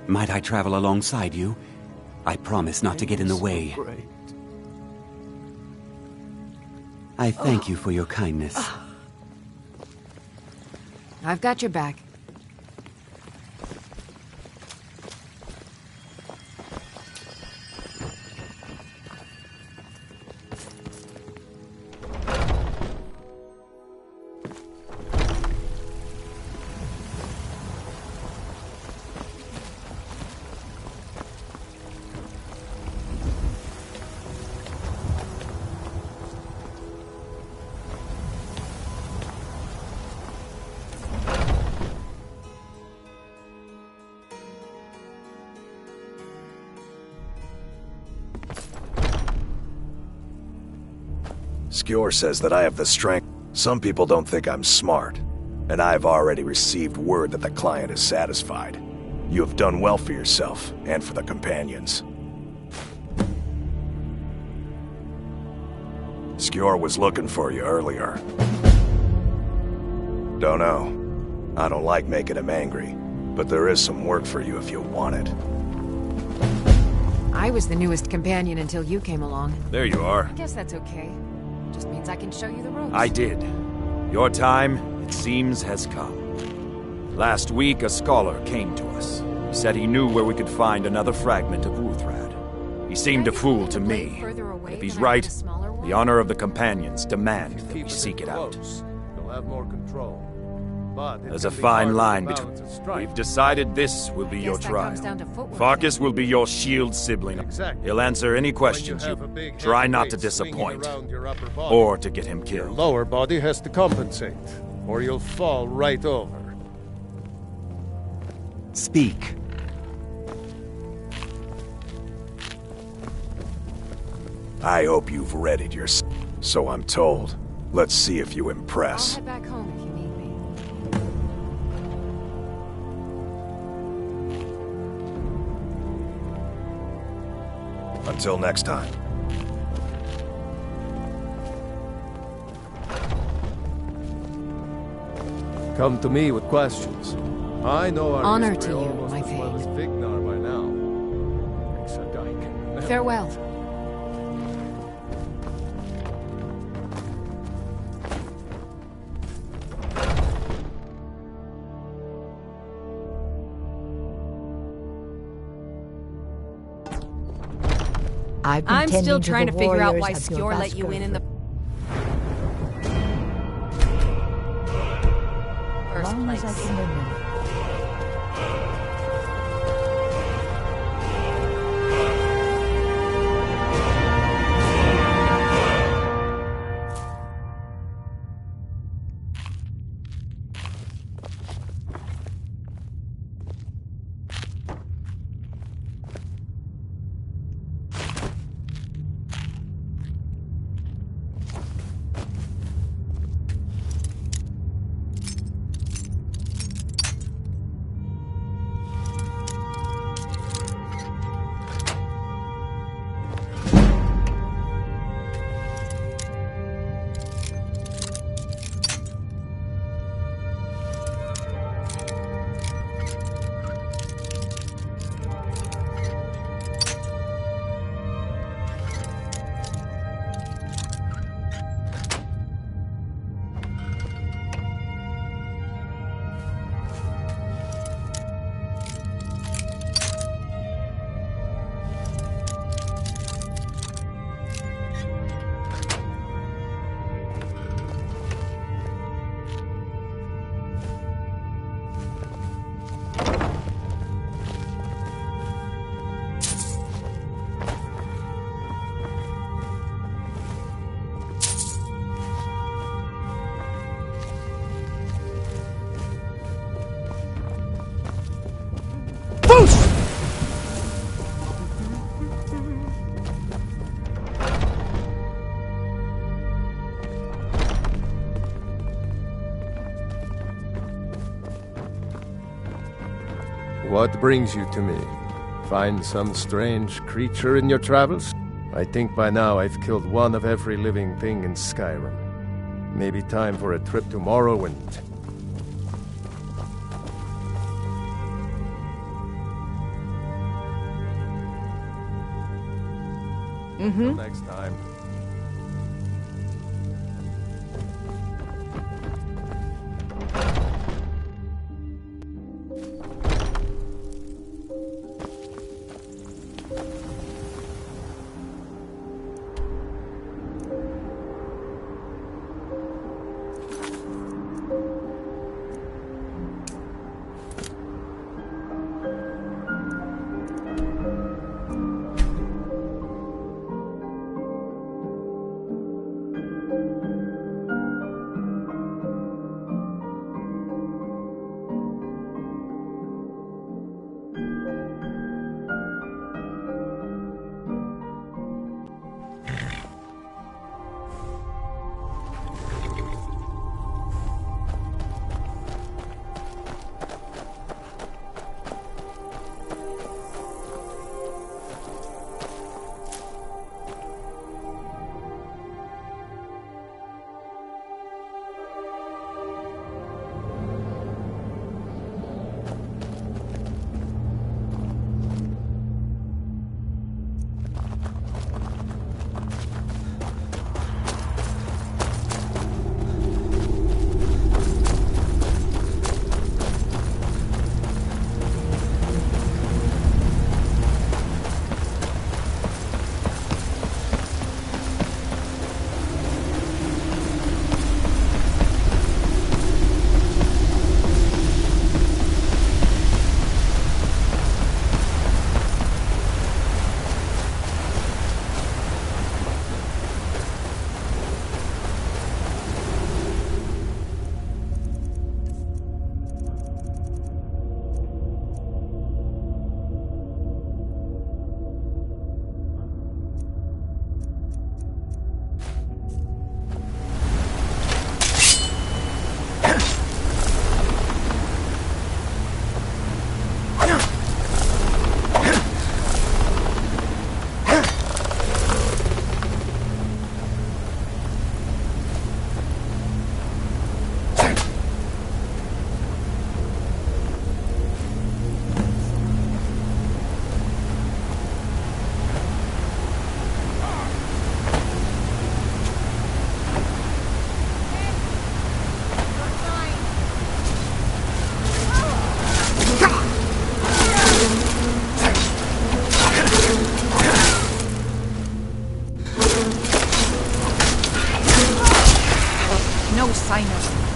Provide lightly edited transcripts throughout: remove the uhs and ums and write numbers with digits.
Might I travel alongside you? I promise not to get in the way. Great. I thank you for your kindness. I've got your back. Skjor says that I have the strength. Some people don't think I'm smart, and I've already received word that the client is satisfied. You have done well for yourself, and for the companions. Skjor was looking for you earlier. Don't know. I don't like making him angry, but there is some work for you if you want it. I was the newest companion until you came along. There you are. I guess that's okay. Just means I can show you the ropes. I did. Your time, it seems, has come. Last week, a scholar came to us. He said he knew where we could find another fragment of Ruthrad. He seemed a fool to me. And if he's right, the honor of the companions demand that we seek it out. You'll have more control. But There's a fine line between... We've decided this will be your Guess that trial. comes down to footwork. Farkas will be your shield sibling. Exactly. He'll answer any questions When you... have a big Try not to heavyweight swinging disappoint. around your upper body, Or to get him your killed. lower body has to compensate, or you'll fall right over. Speak. I hope you've readied yourself. So I'm told. Let's see if you I'll impress. head back home if you need me. Until next time. Come to me with questions. I know our Honor history to you, almost my as well as Thane. Vignar by now. Except I can remember. Farewell. I'm still trying to figure out why Skjor let you in the first place. What brings you to me? Find some strange creature in your travels? I think by now I've killed one of every living thing in Skyrim. Maybe time for a trip to Morrowind. Until next time. No sign of...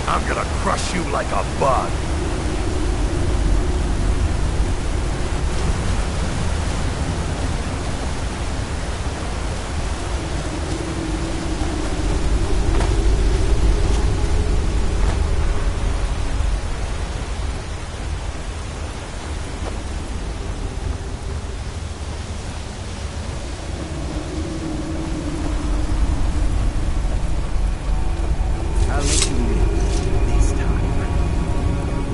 I'm gonna crush you like a bug. I'll let you live this time.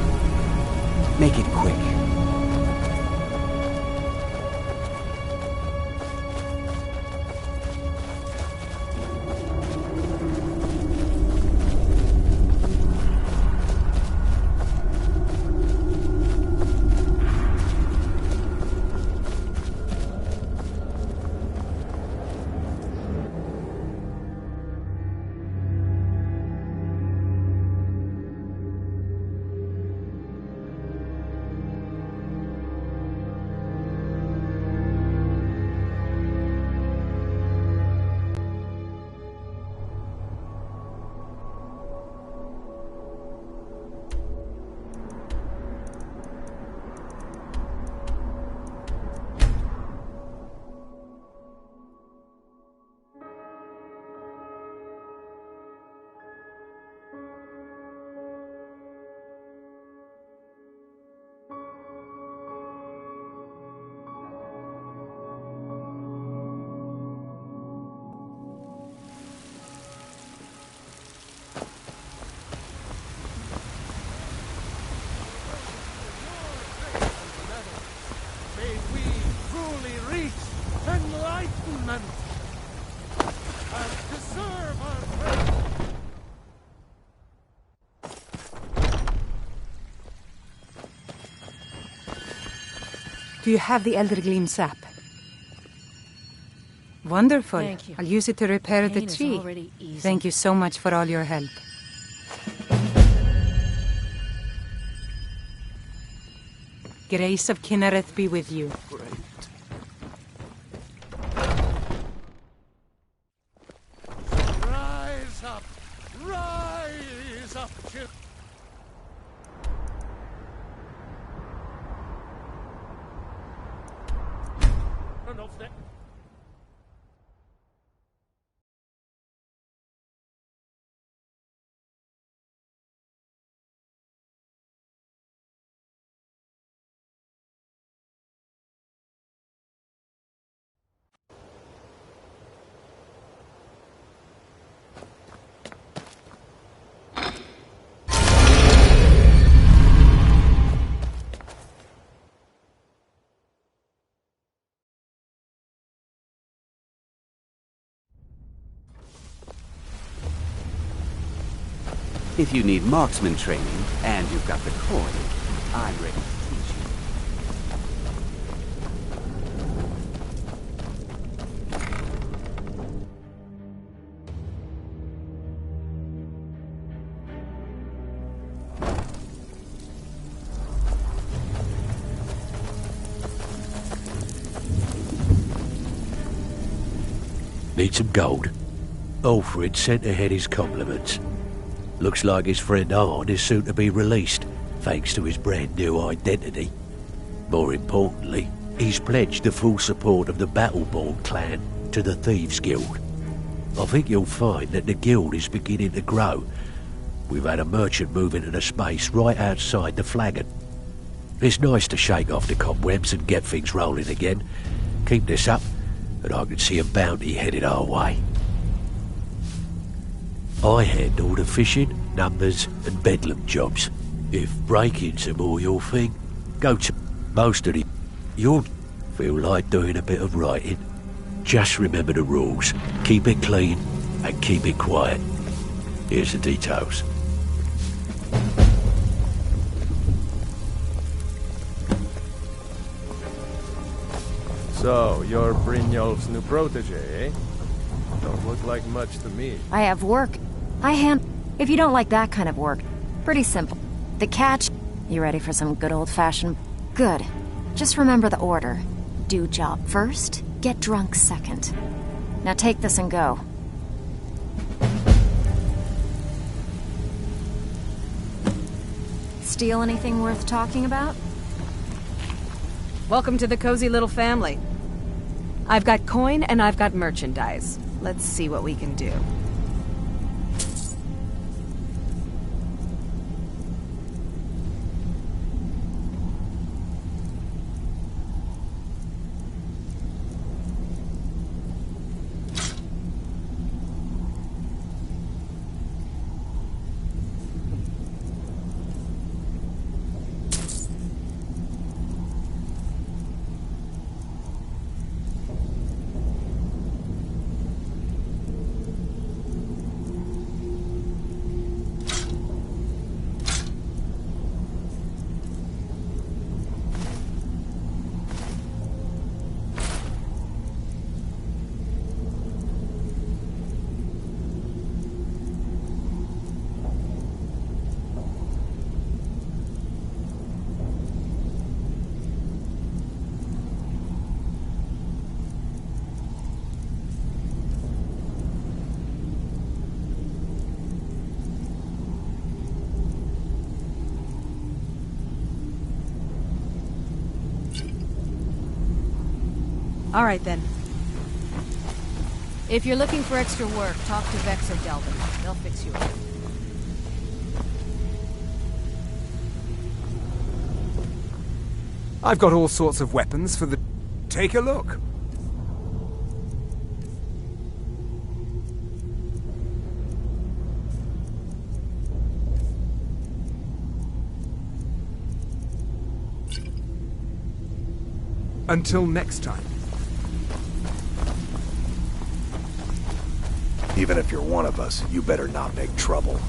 Do you have the Elder Gleam sap? Wonderful. Thank you. I'll use it to repair the Pain is tree. already easing. Thank you so much for all your help. Grace of Kinnereth be with you. Rise up! Rise up, children! Of that. If you need marksman training, and you've got the coin, I'm ready to teach you. Need some gold? Alfred sent ahead his compliments. Looks like his friend Arn is soon to be released, thanks to his brand new identity. More importantly, he's pledged the full support of the Battleborn clan to the Thieves Guild. I think you'll find that the guild is beginning to grow. We've had a merchant move into the space right outside the flagon. It's nice to shake off the cobwebs and get things rolling again. Keep this up, and I can see a bounty headed our way. I handle the fishing, numbers and bedlam jobs. If breaking's a more your thing, go to most of the... You'll feel like doing a bit of writing. Just remember the rules. Keep it clean and keep it quiet. Here's the details. So, you're Brynjolf's new protege, eh? Don't look like much to me. I have work. If you don't like that kind of work, pretty simple. The catch... You ready for some good old-fashioned... Good. Just remember the order. Do job first, get drunk second. Now take this and go. Steal anything worth talking about? Welcome to the cozy little family. I've got coin and I've got merchandise. Let's see what we can do. All right, then. If you're looking for extra work, talk to Vex or Delvin. They'll fix you up. I've got all sorts of weapons for the... Take a look. Until next time. Even if you're one of us, you better not make trouble.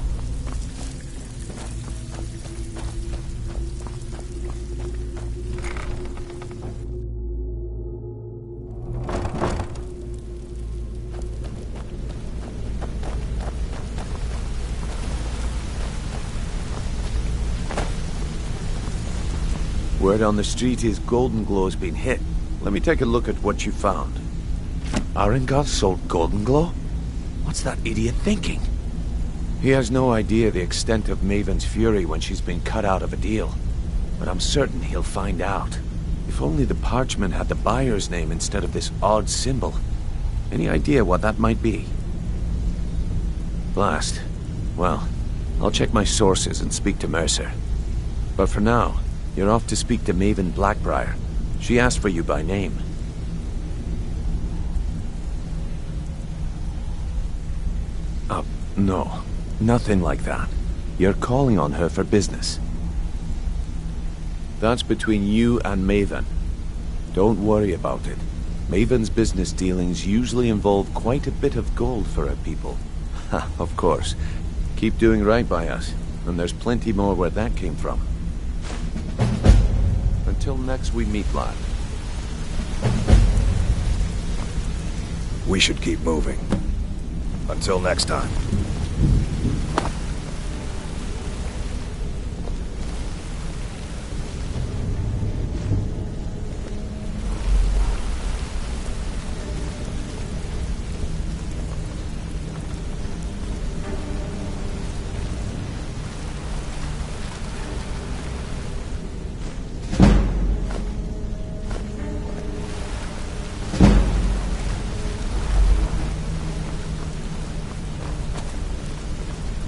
Word on the street is Golden Glow's been hit. Let me take a look at what you found. Arengar sold Golden Glow? What's that idiot thinking? He has no idea the extent of Maven's fury when she's been cut out of a deal. But I'm certain he'll find out. If only the parchment had the buyer's name instead of this odd symbol. Any idea what that might be? Blast. Well, I'll check my sources and speak to Mercer. But for now, you're off to speak to Maven Blackbriar. She asked for you by name. No. Nothing like that. You're calling on her for business. That's between you and Maven. Don't worry about it. Maven's business dealings usually involve quite a bit of gold for her people. Ha, of course. Keep doing right by us, and there's plenty more where that came from. Until next we meet, lad. We should keep moving. Until next time.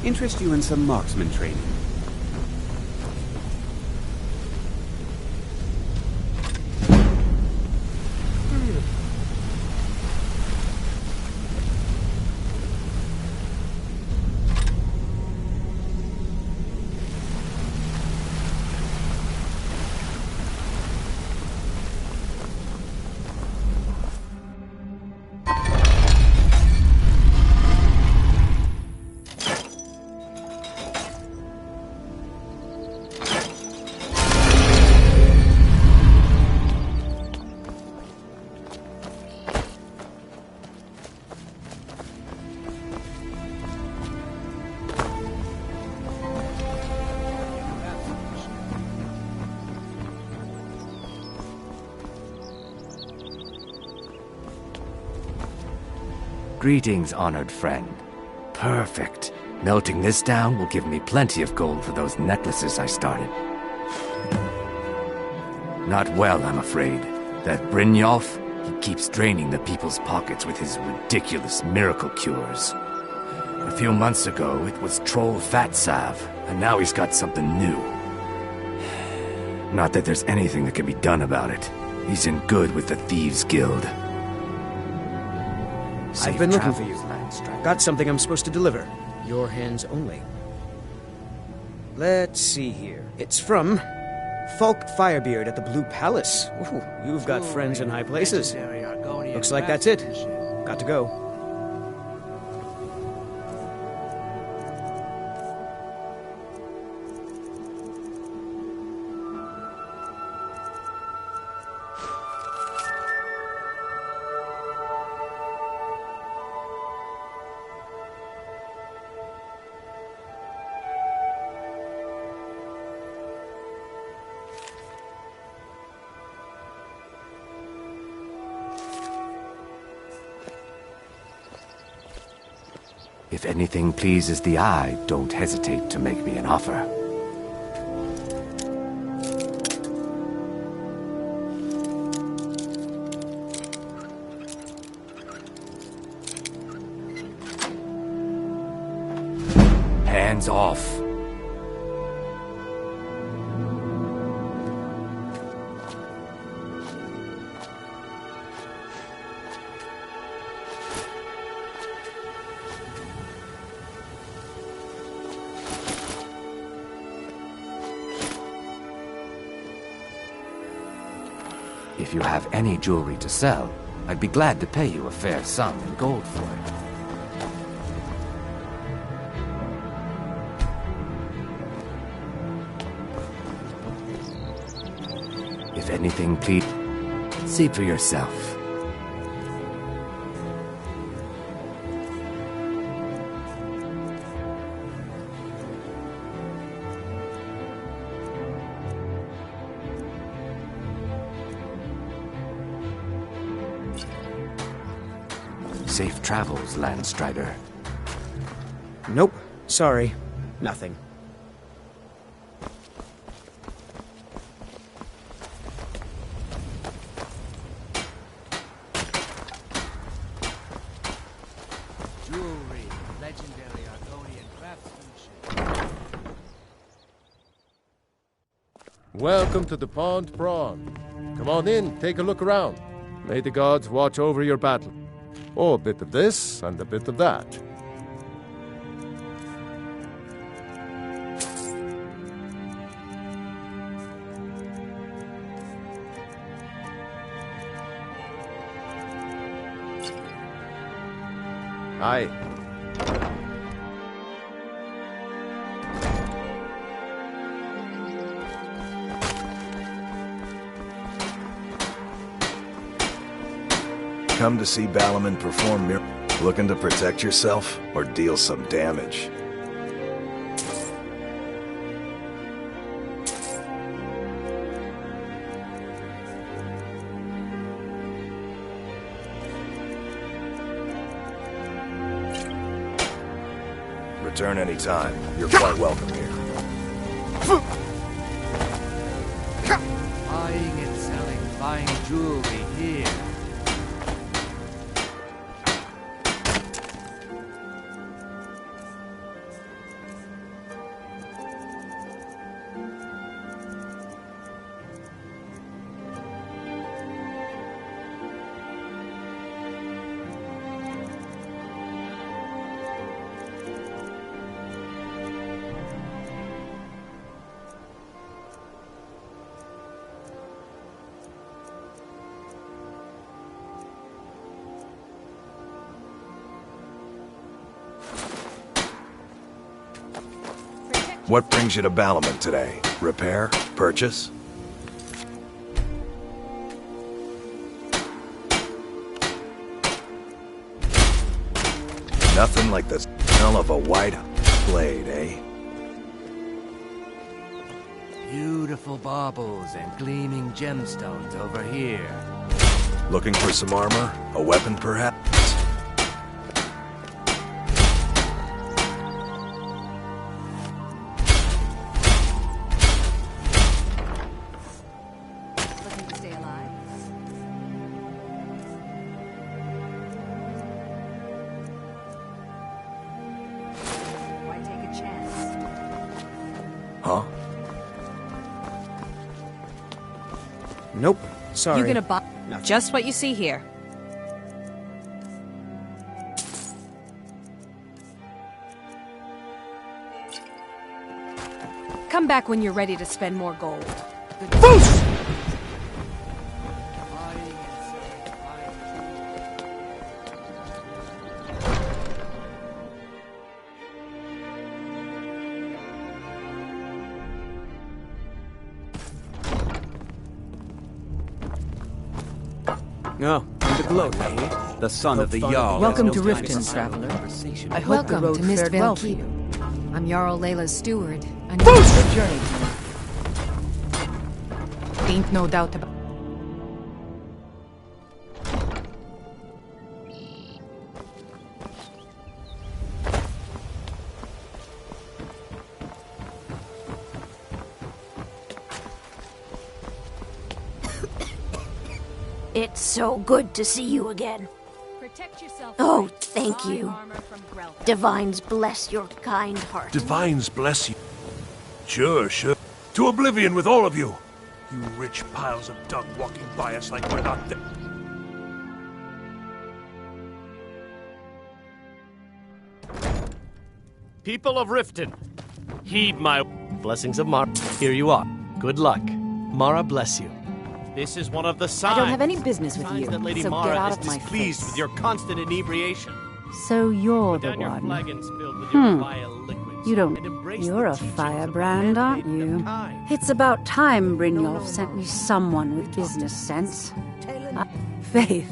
Interest you in some marksman training? Greetings, honored friend. Perfect. Melting this down will give me plenty of gold for those necklaces I started. Not well, I'm afraid. That Brynjolf, he keeps draining the people's pockets with his ridiculous miracle cures. A few months ago, it was Troll Fat Salve, and now he's got something new. Not that there's anything that can be done about it. He's in good with the Thieves' Guild. I've been looking for you. Got something I'm supposed to deliver. Your hands only. Let's see here. It's from Falk Firebeard at the Blue Palace. Ooh, you've got friends in high places. Looks like that's it. Got to go. If anything pleases the eye, don't hesitate to make me an offer. Hands off. If you have any jewelry to sell, I'd be glad to pay you a fair sum in gold for it. If anything, please see for yourself. Safe travels, Landstrider. Nope. Sorry. Nothing. Jewelry, legendary Argonian craftsmanship. Welcome to the Pond Prawn. Come on in, take a look around. May the gods watch over your battle. Oh, a bit of this and a bit of that. Aye. Come to see Balaman perform miracles. Looking to protect yourself or deal some damage? Return anytime. You're quite welcome here. Buying and selling fine jewelry here. What brings you to Balaman today? Repair? Purchase? Nothing like the smell of a white blade, eh? Beautiful baubles and gleaming gemstones over here. Looking for some armor? A weapon, perhaps? Looking to stay alive? Why take a chance? Huh? Nope. Sorry. You gonna buy Nothing. just what you see here? Come back when you're ready to spend more gold. Boost! No, the gloat, eh? The son of the Jarl. Welcome has to no time Riften, for traveler. conversation. I hope the Welcome road to Mist fared well Vale for Keep. you. I'm Jarl Layla's steward. I know your journey. Ain't no doubt about It's so good to see you again. Protect yourself. Oh, thank Buy you. armor from Grelka. Divines bless your kind heart. Divines bless you. Sure, sure. To oblivion with all of you. You rich piles of dung walking by us like we're not there. People of Riften, heed my blessings of Mara. Here you are. Good luck. Mara bless you. This is one of the signs. I don't have any business with signs you, that Lady so Mara get out is of my displeased face. with your constant inebriation. So you're Put the down your one. flagons filled with your vile liquids. You don't. and embrace You're the a teachings of firebrand, the aren't handmaiden of you? kind. It's about time Brynjolf sent me someone with business sense. Faith.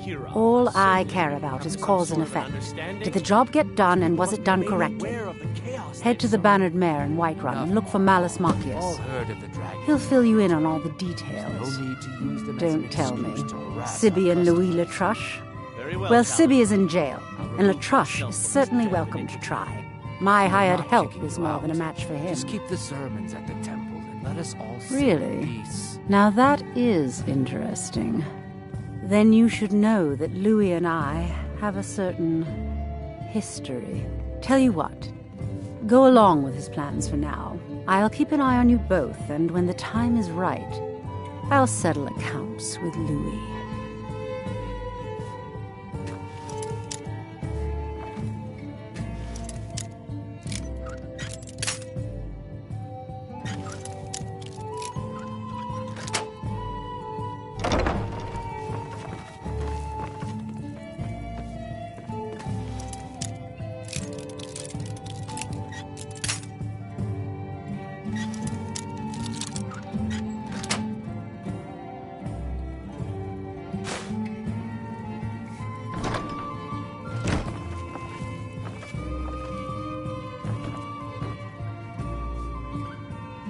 Kira, All a I soldier, care come about to is some cause and sort of an effect. understanding? Did the job get done, and was it done Made correctly? aware of the chaos Head to they the sowed. Bannered Mare in Whiterun and look for Malus All Marcius. heard of the dragon. He'll fill you in on all the No details. need to use them as an Don't tell me. excuse to harass Sibby our and Louis customers. Latrush? Very well, Well, Talon. Sibby is in jail, and Latrush is certainly welcome to try. My hired help is more than a match for him. Just keep the sermons at the temple and let us all sing Really? peace. Now that is interesting. Then you should know that Louis and I have a certain history. Tell you what, go along with his plans for now. I'll keep an eye on you both, and when the time is right, I'll settle accounts with Louis.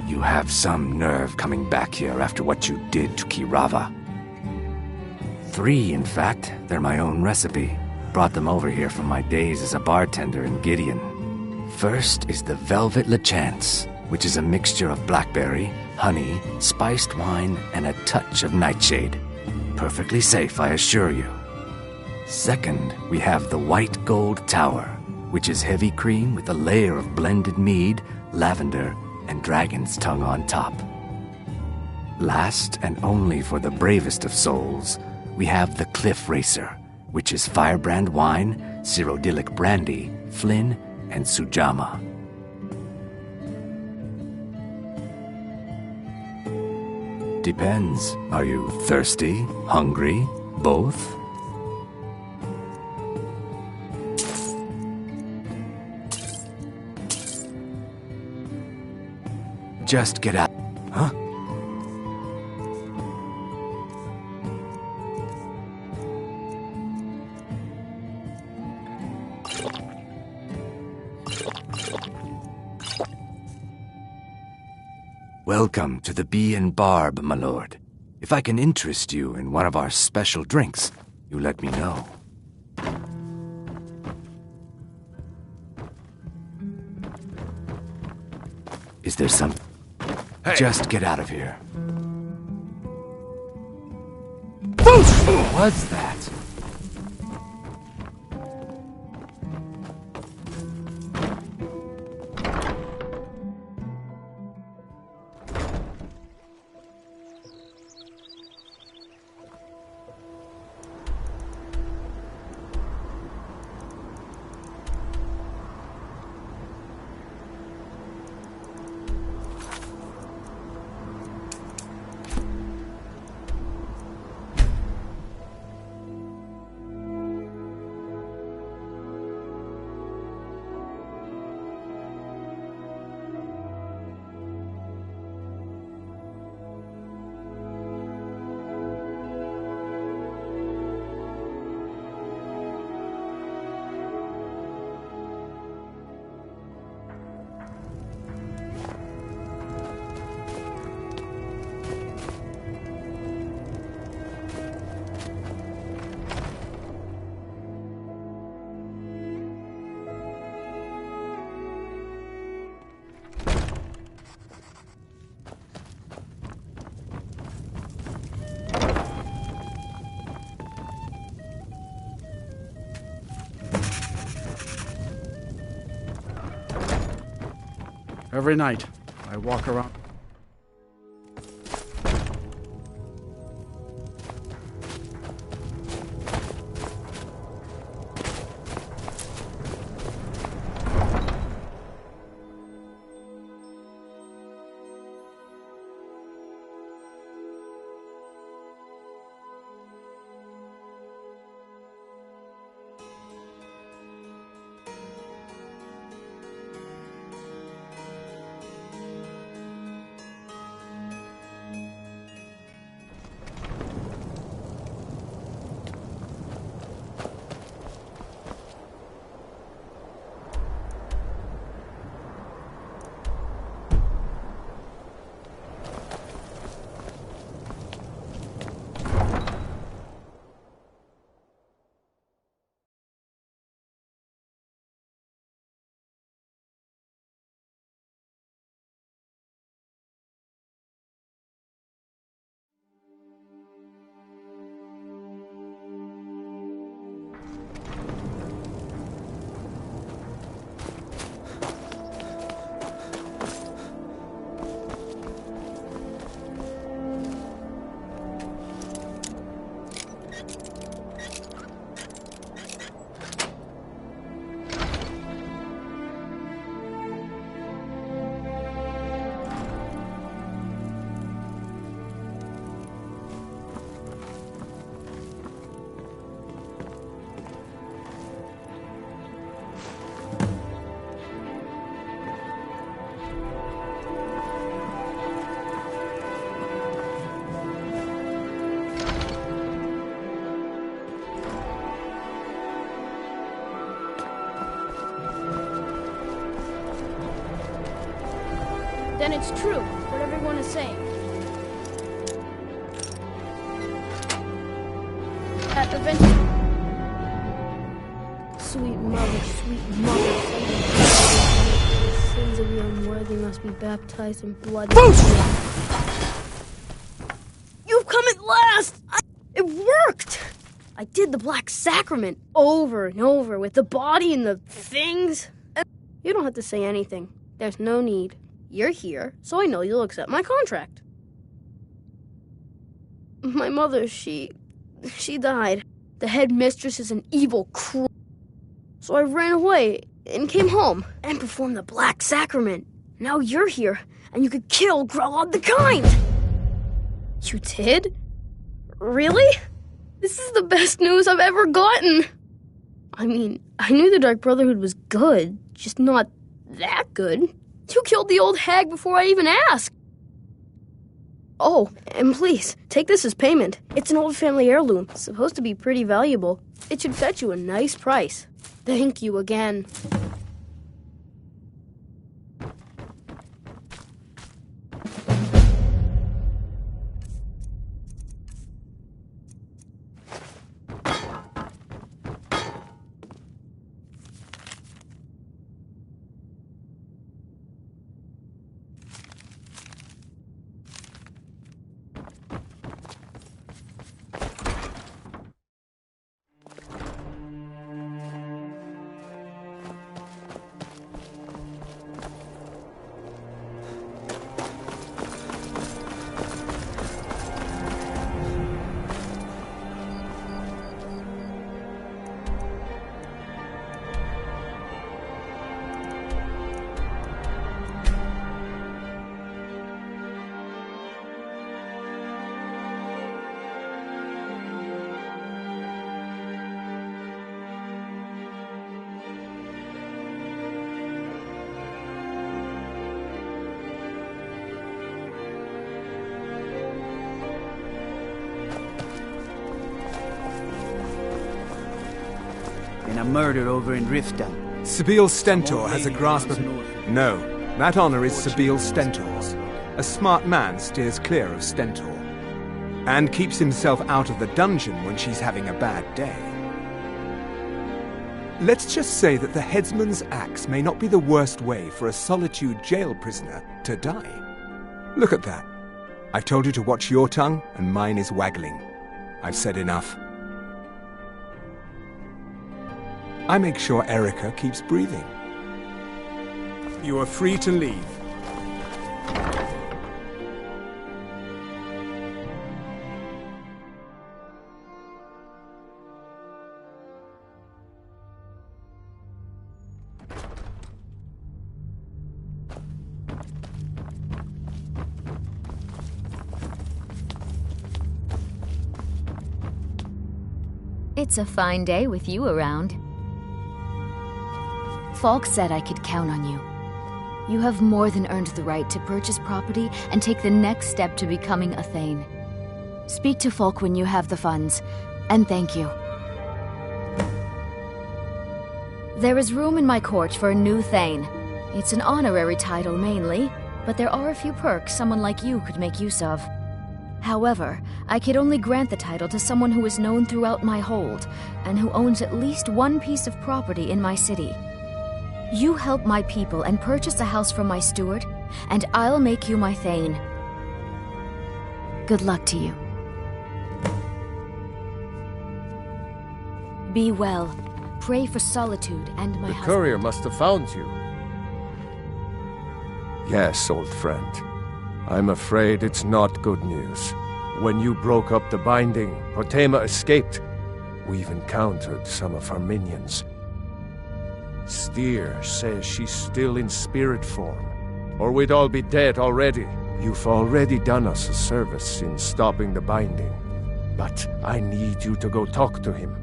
You have some nerve coming back here after what you did to Kirava. 3, in fact. They're my own recipe. Brought them over here from my days as a bartender in Gideon. First is the Velvet Lachance, which is a mixture of blackberry, honey, spiced wine, and a touch of nightshade. Perfectly safe, I assure you. Second, we have the White Gold Tower, which is heavy cream with a layer of blended mead, lavender, and dragon's tongue on top. Last, and only for the bravest of souls, we have the Cliff Racer, which is firebrand wine, Cyrodiilic brandy, Flynn, and Sujama. Depends. Are you thirsty, hungry, both? Just get out. Huh? Welcome to the Bee and Barb, my lord. If I can interest you in one of our special drinks, you let me know. Is there some... Hey. Just get out of here. What was that? Every night, I walk around. Then it's true, what everyone is saying. At eventually... Sweet mother, the sins of the unworthy must be baptized in blood. You've come at last! It worked! I did the Black Sacrament over and over with the body and the things. And you don't have to say anything. There's no need. You're here, so I know you'll accept my contract. My mother, she died. The headmistress is an evil cruel. So I ran away and came home and performed the Black Sacrament. Now you're here, and you could kill Grelod the Kind. You did? Really? This is the best news I've ever gotten. I mean, I knew the Dark Brotherhood was good, just not that good. You killed the old hag before I even asked. Oh, and please, take this as payment. It's an old family heirloom, supposed to be pretty valuable. It should fetch you a nice price. Thank you again. In a murder over in Riften. Sabeel Stentor has a grasp of... No, that honor is Sabeel Stentor's. A smart man steers clear of Stentor. And keeps himself out of the dungeon when she's having a bad day. Let's just say that the headsman's axe may not be the worst way for a Solitude jail prisoner to die. Look at that. I've told you to watch your tongue, and mine is waggling. I've said enough. I make sure Erica keeps breathing. You are free to leave. It's a fine day with you around. Falk said I could count on you. You have more than earned the right to purchase property and take the next step to becoming a Thane. Speak to Falk when you have the funds, and thank you. There is room in my court for a new Thane. It's an honorary title mainly, but there are a few perks someone like you could make use of. However, I could only grant the title to someone who is known throughout my hold, and who owns at least one piece of property in my city. You help my people and purchase a house from my steward, and I'll make you my Thane. Good luck to you. Be well. Pray for Solitude and my husband. The courier must have found you. Yes, old friend. I'm afraid it's not good news. When you broke up the binding, Potema escaped. We've encountered some of her minions. Steer says she's still in spirit form, or we'd all be dead already. You've already done us a service in stopping the binding, but I need you to go talk to him,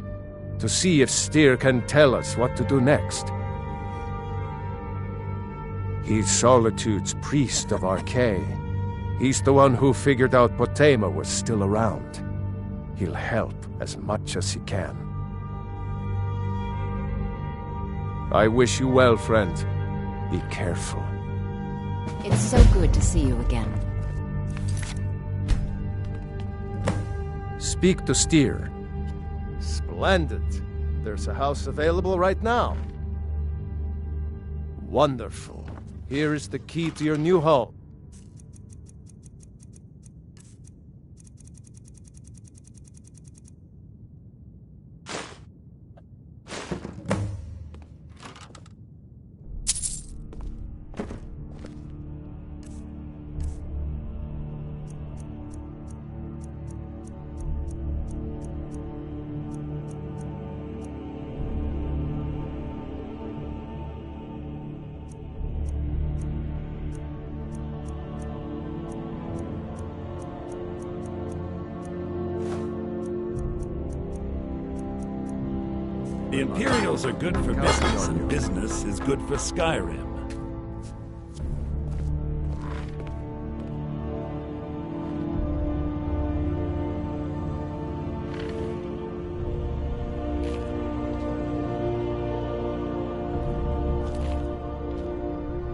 to see if Steer can tell us what to do next. He's Solitude's priest of Archay. He's the one who figured out Potema was still around. He'll help as much as he can. I wish you well, friend. Be careful. It's so good to see you again. Speak to Steer. Splendid. There's a house available right now. Wonderful. Here is the key to your new home. The Imperials are good for business, and business is good for Skyrim.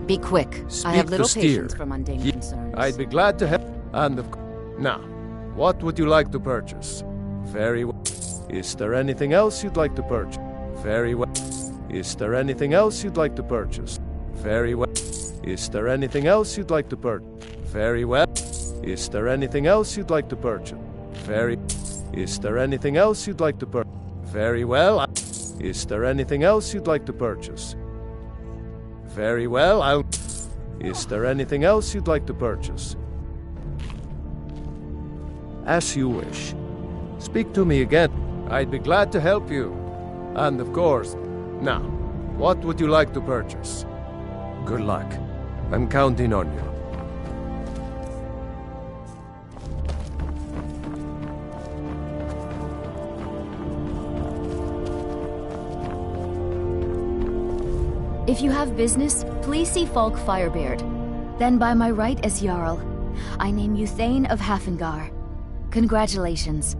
Be quick. I have little patience for mundane concerns. I'd be glad to help. And now, what would you like to purchase? Very well. Is there anything else you'd like to purchase? Very well. Is there anything else you'd like to purchase? Very well. Is there anything else you'd like to purchase? Very well. Is there anything else you'd like to purchase? Very. Is there anything else you'd like to purchase? Very well. Is there anything else you'd like to purchase? Very well. Is there anything else you'd like to purchase? As you wish. Speak to me again. I'd be glad to help you. And of course, now, what would you like to purchase? Good luck. I'm counting on you. If you have business, please see Falk Firebeard. Then by my right as Jarl, I name you Thane of Hafengar. Congratulations.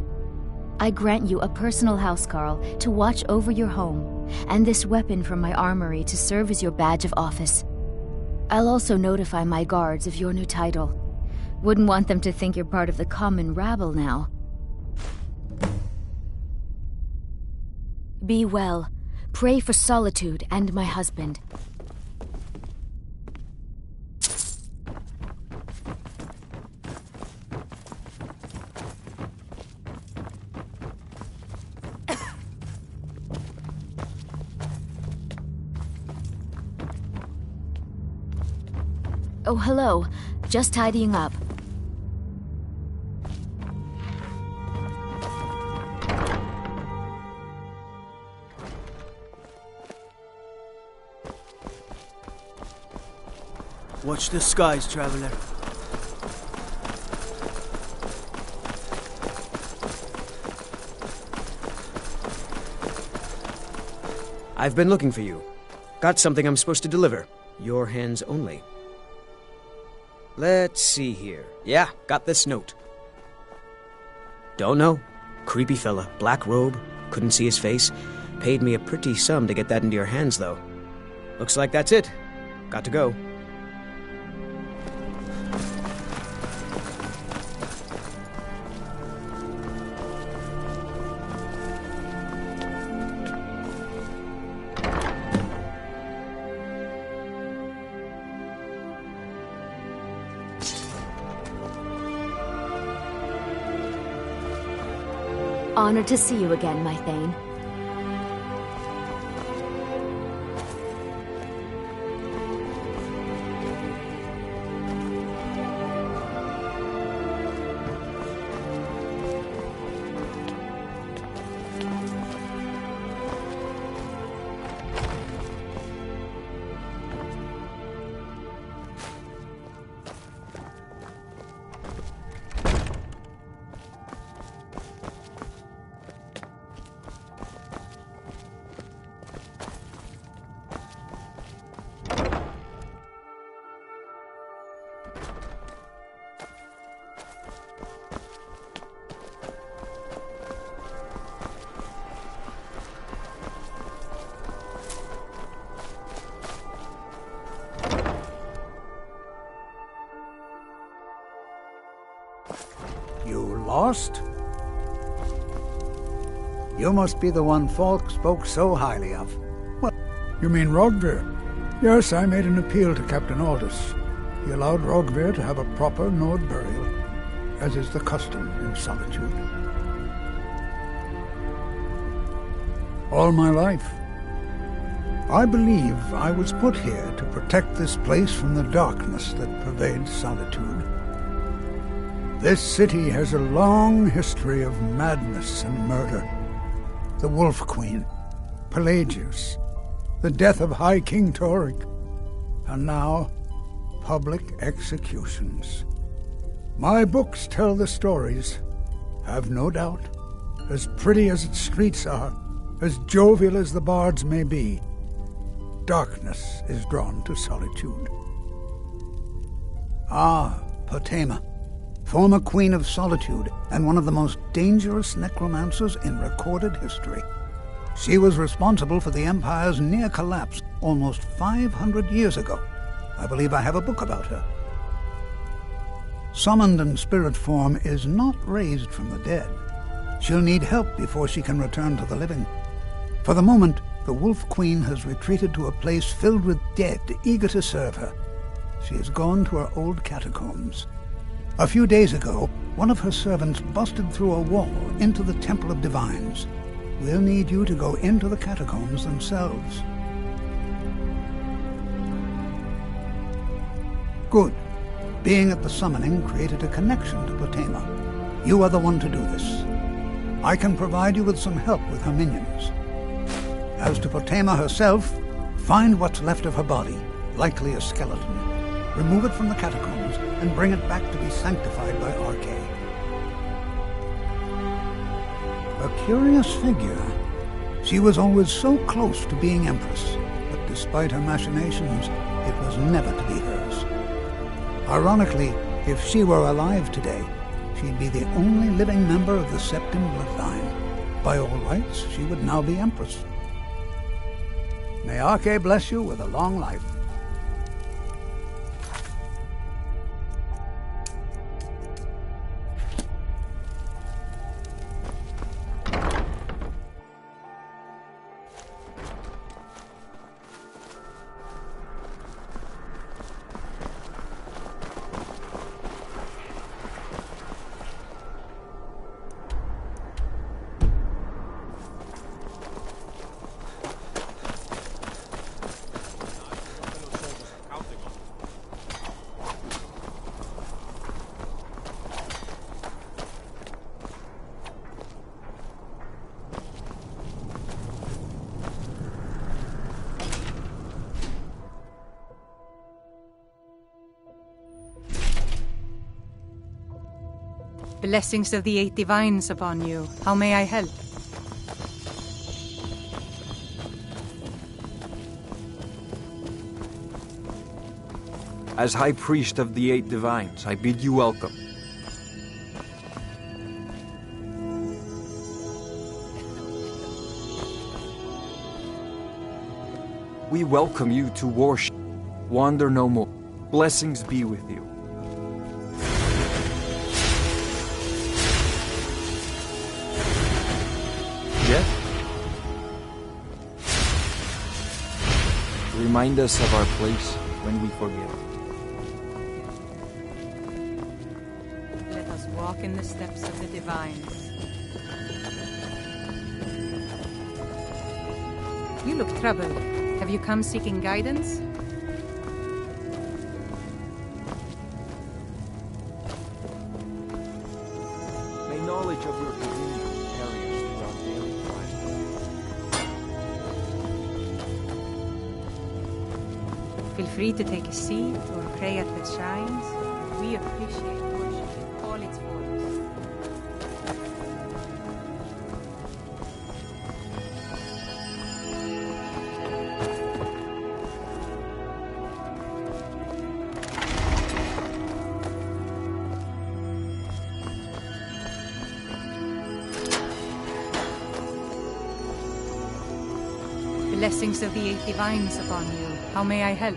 I grant you a personal housecarl to watch over your home, and this weapon from my armory to serve as your badge of office. I'll also notify my guards of your new title. Wouldn't want them to think you're part of the common rabble now. Be well. Pray for Solitude and my husband. Oh, hello. Just tidying up. Watch the skies, traveler. I've been looking for you. Got something I'm supposed to deliver. Your hands only. Let's see here. Yeah, got this note. Don't know. Creepy fella, black robe, couldn't see his face. Paid me a pretty sum to get that into your hands, though. Looks like that's it. Got to go. Honored to see you again, my Thane. Lost? You must be the one Falk spoke so highly of. What? You mean Rogvir? Yes, I made an appeal to Captain Aldous. He allowed Rogvir to have a proper Nord burial, as is the custom in Solitude. All my life, I believe I was put here to protect this place from the darkness that pervades Solitude. This city has a long history of madness and murder. The Wolf Queen, Pelagius, the death of High King Toric, and now public executions. My books tell the stories, have no doubt. As pretty as its streets are, as jovial as the bards may be, darkness is drawn to Solitude. Ah, Potema, former Queen of Solitude and one of the most dangerous necromancers in recorded history. She was responsible for the Empire's near collapse almost 500 years ago. I believe I have a book about her. Summoned in spirit form is not raised from the dead. She'll need help before she can return to the living. For the moment, the Wolf Queen has retreated to a place filled with dead eager to serve her. She has gone to her old catacombs. A few days ago, one of her servants busted through a wall into the Temple of Divines. We'll need you to go into the catacombs themselves. Good. Being at the summoning created a connection to Potema. You are the one to do this. I can provide you with some help with her minions. As to Potema herself, find what's left of her body, likely a skeleton. Remove it from the catacombs and bring it back to be sanctified by Arche. A curious figure. She was always so close to being Empress, but despite her machinations, it was never to be hers. Ironically, if she were alive today, she'd be the only living member of the Septim bloodline. By all rights, she would now be Empress. May Arche bless you with a long life. Blessings of the Eight Divines upon you. How may I help? As High Priest of the Eight Divines, I bid you welcome. We welcome you to worship. Wander no more. Blessings be with you. Yes? Remind us of our place when we forget. Let us walk in the steps of the Divines. You look troubled. Have you come seeking guidance? May knowledge of your community carry us through our daily life. Feel free to take a seat or pray at the shrines. We appreciate worship in all its forms. Blessings of the Eight Divines upon you. How may I help?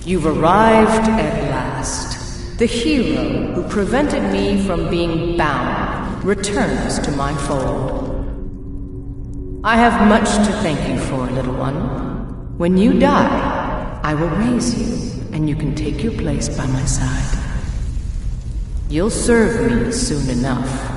You've arrived at last. The hero who prevented me from being bound returns to my fold. I have much to thank you for, little one. When you die, I will raise you, and you can take your place by my side. You'll serve me soon enough.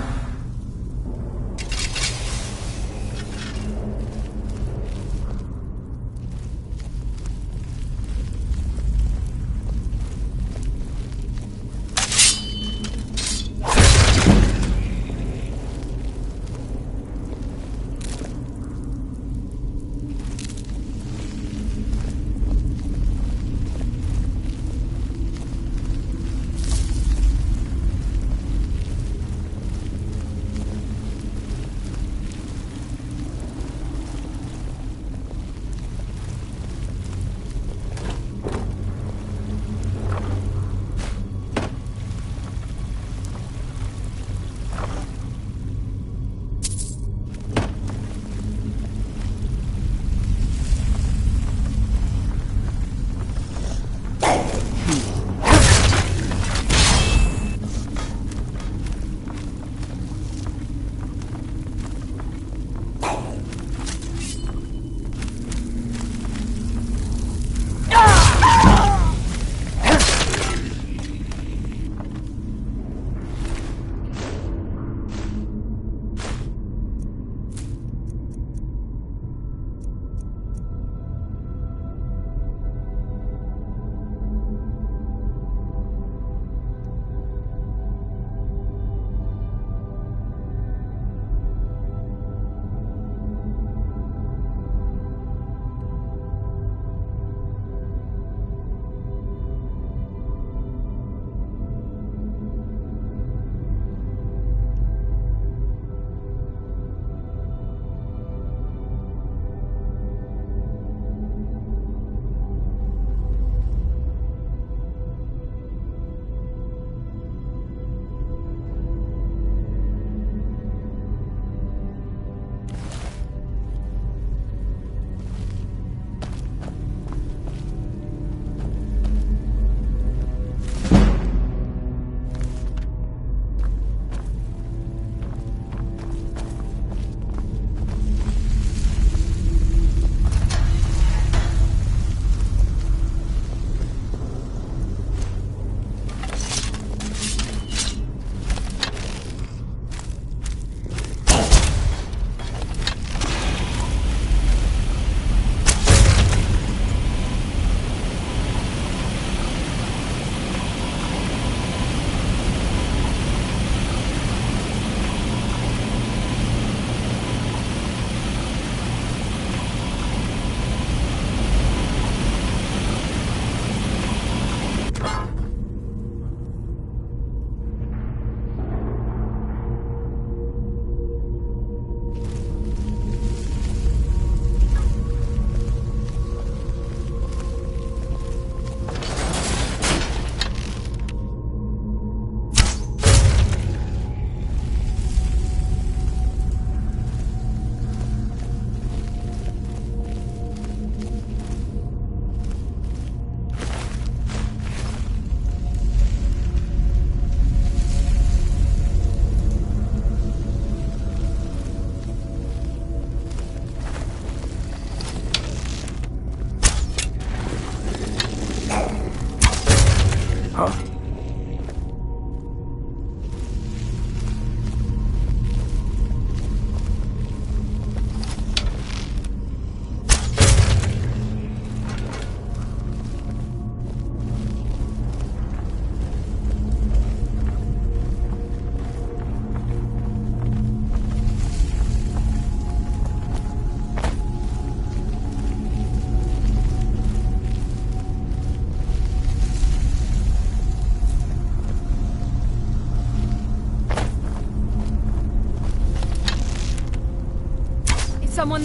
Someone...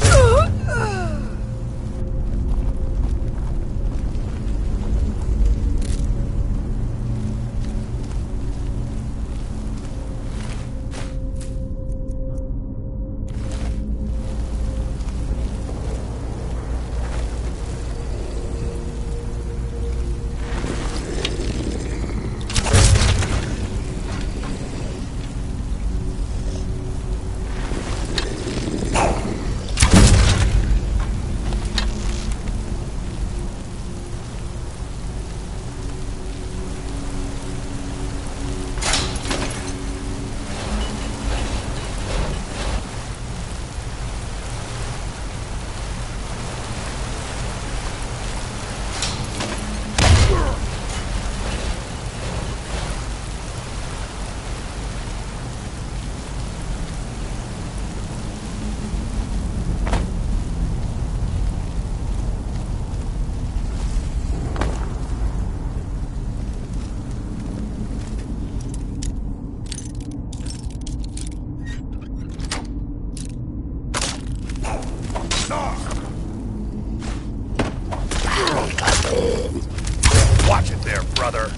Watch it there, brother.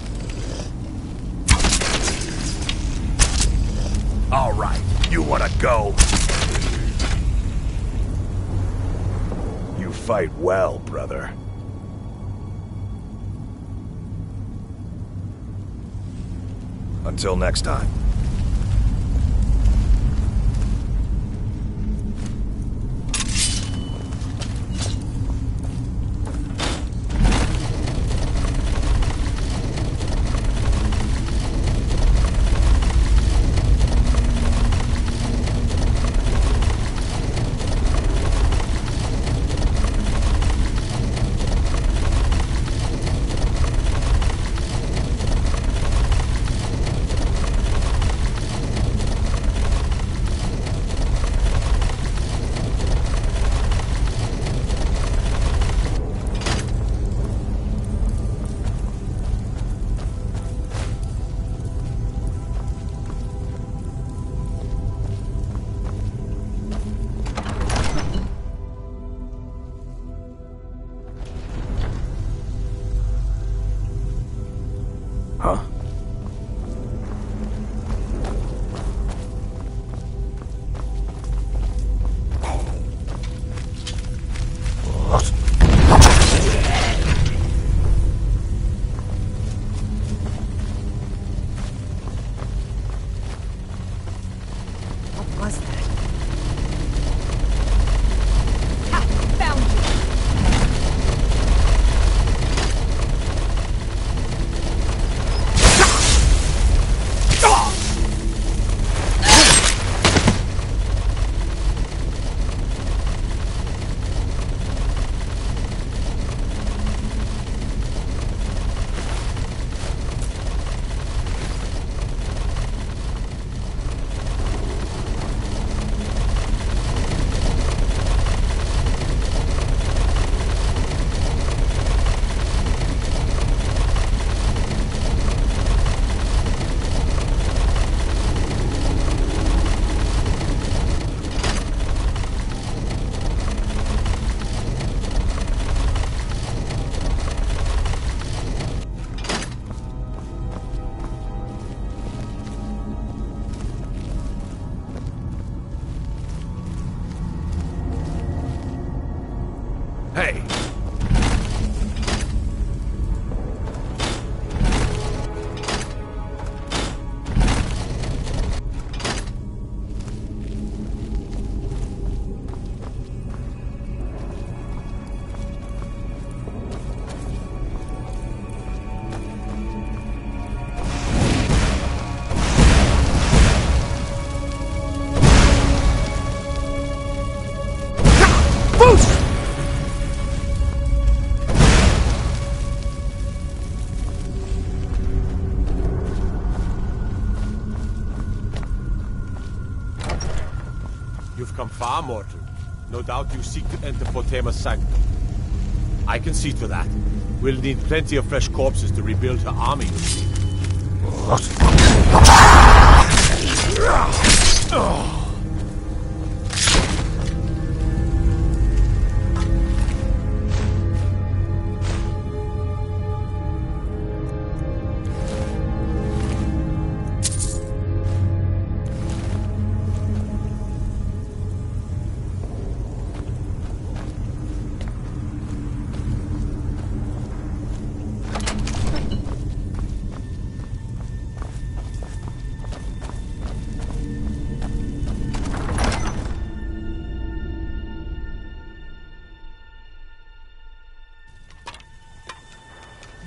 All right, you wanna go? You fight well, brother. Until next time. Huh? What was that? Ha! Found you! Hey! Boost! You've come far, mortal. No doubt you seek to enter Potema's sanctum. I can see to that. We'll need plenty of fresh corpses to rebuild her army, you see.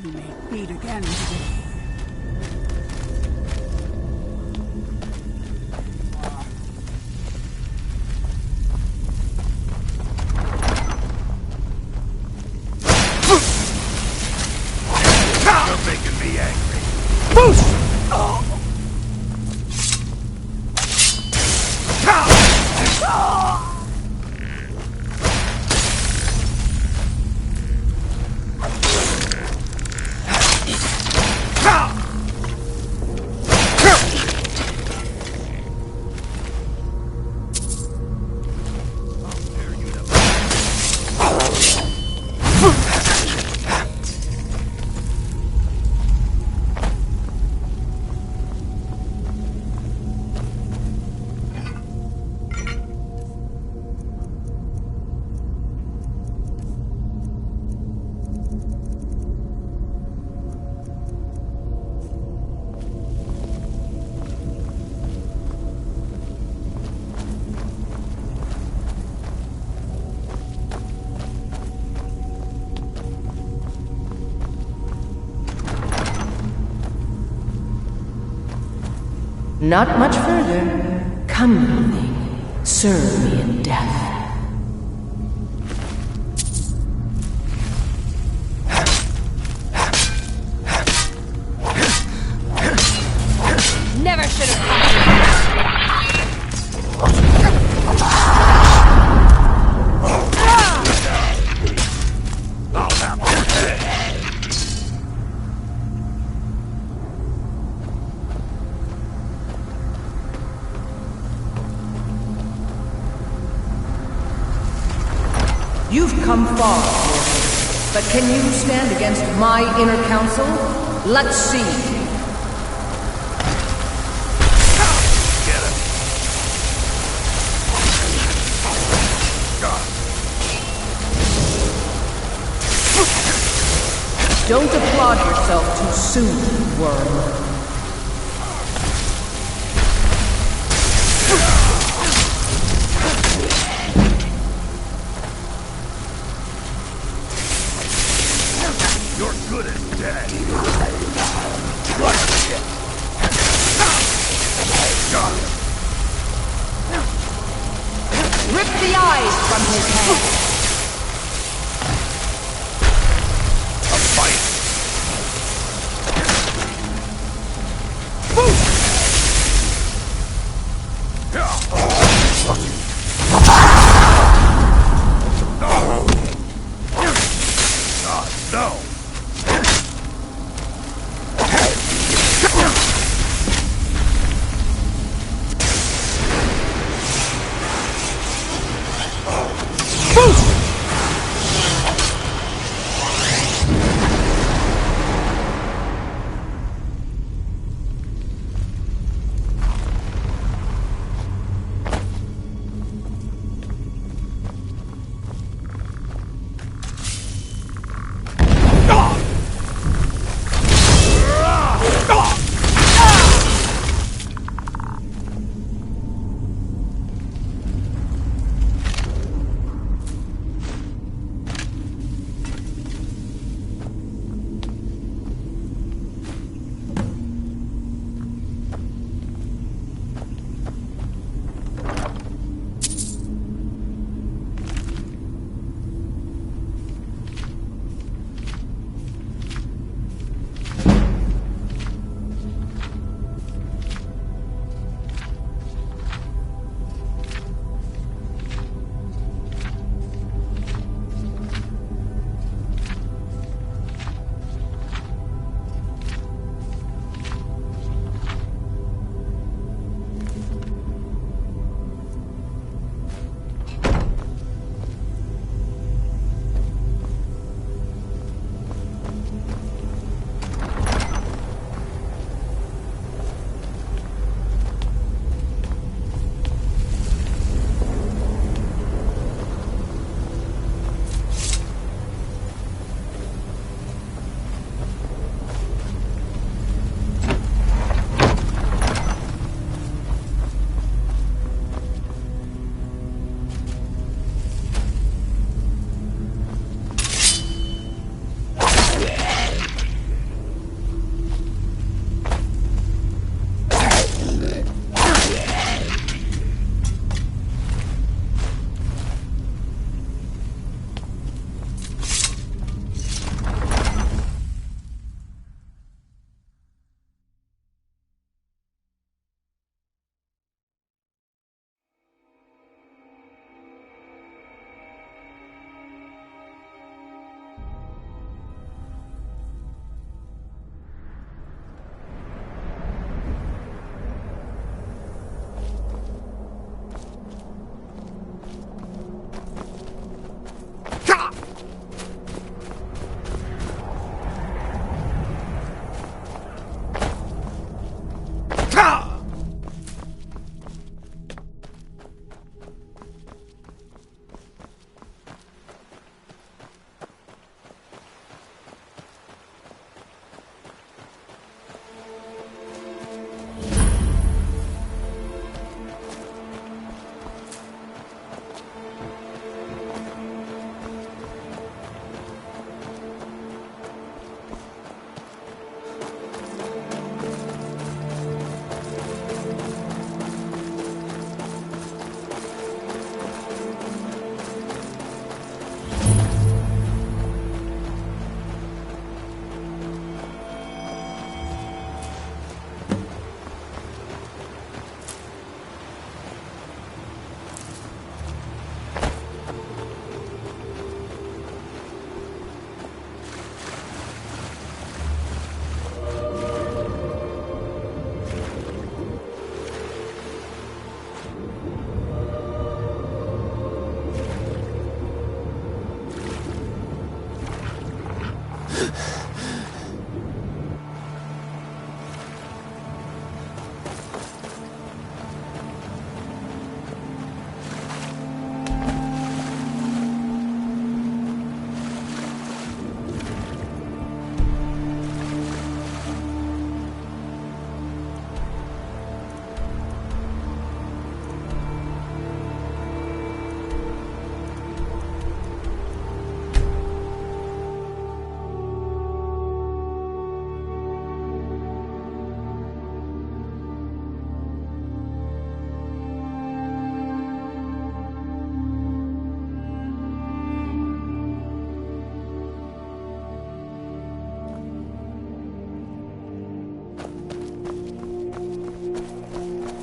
You may beat again today. You're making me angry. Boost! Not much further. Come, evening. Serve me in death. Never should have come. You've come far, but can you stand against my inner council? Let's see. Don't applaud yourself too soon, worm. You're good as dead. Rip the eyes from his head. A fight. No.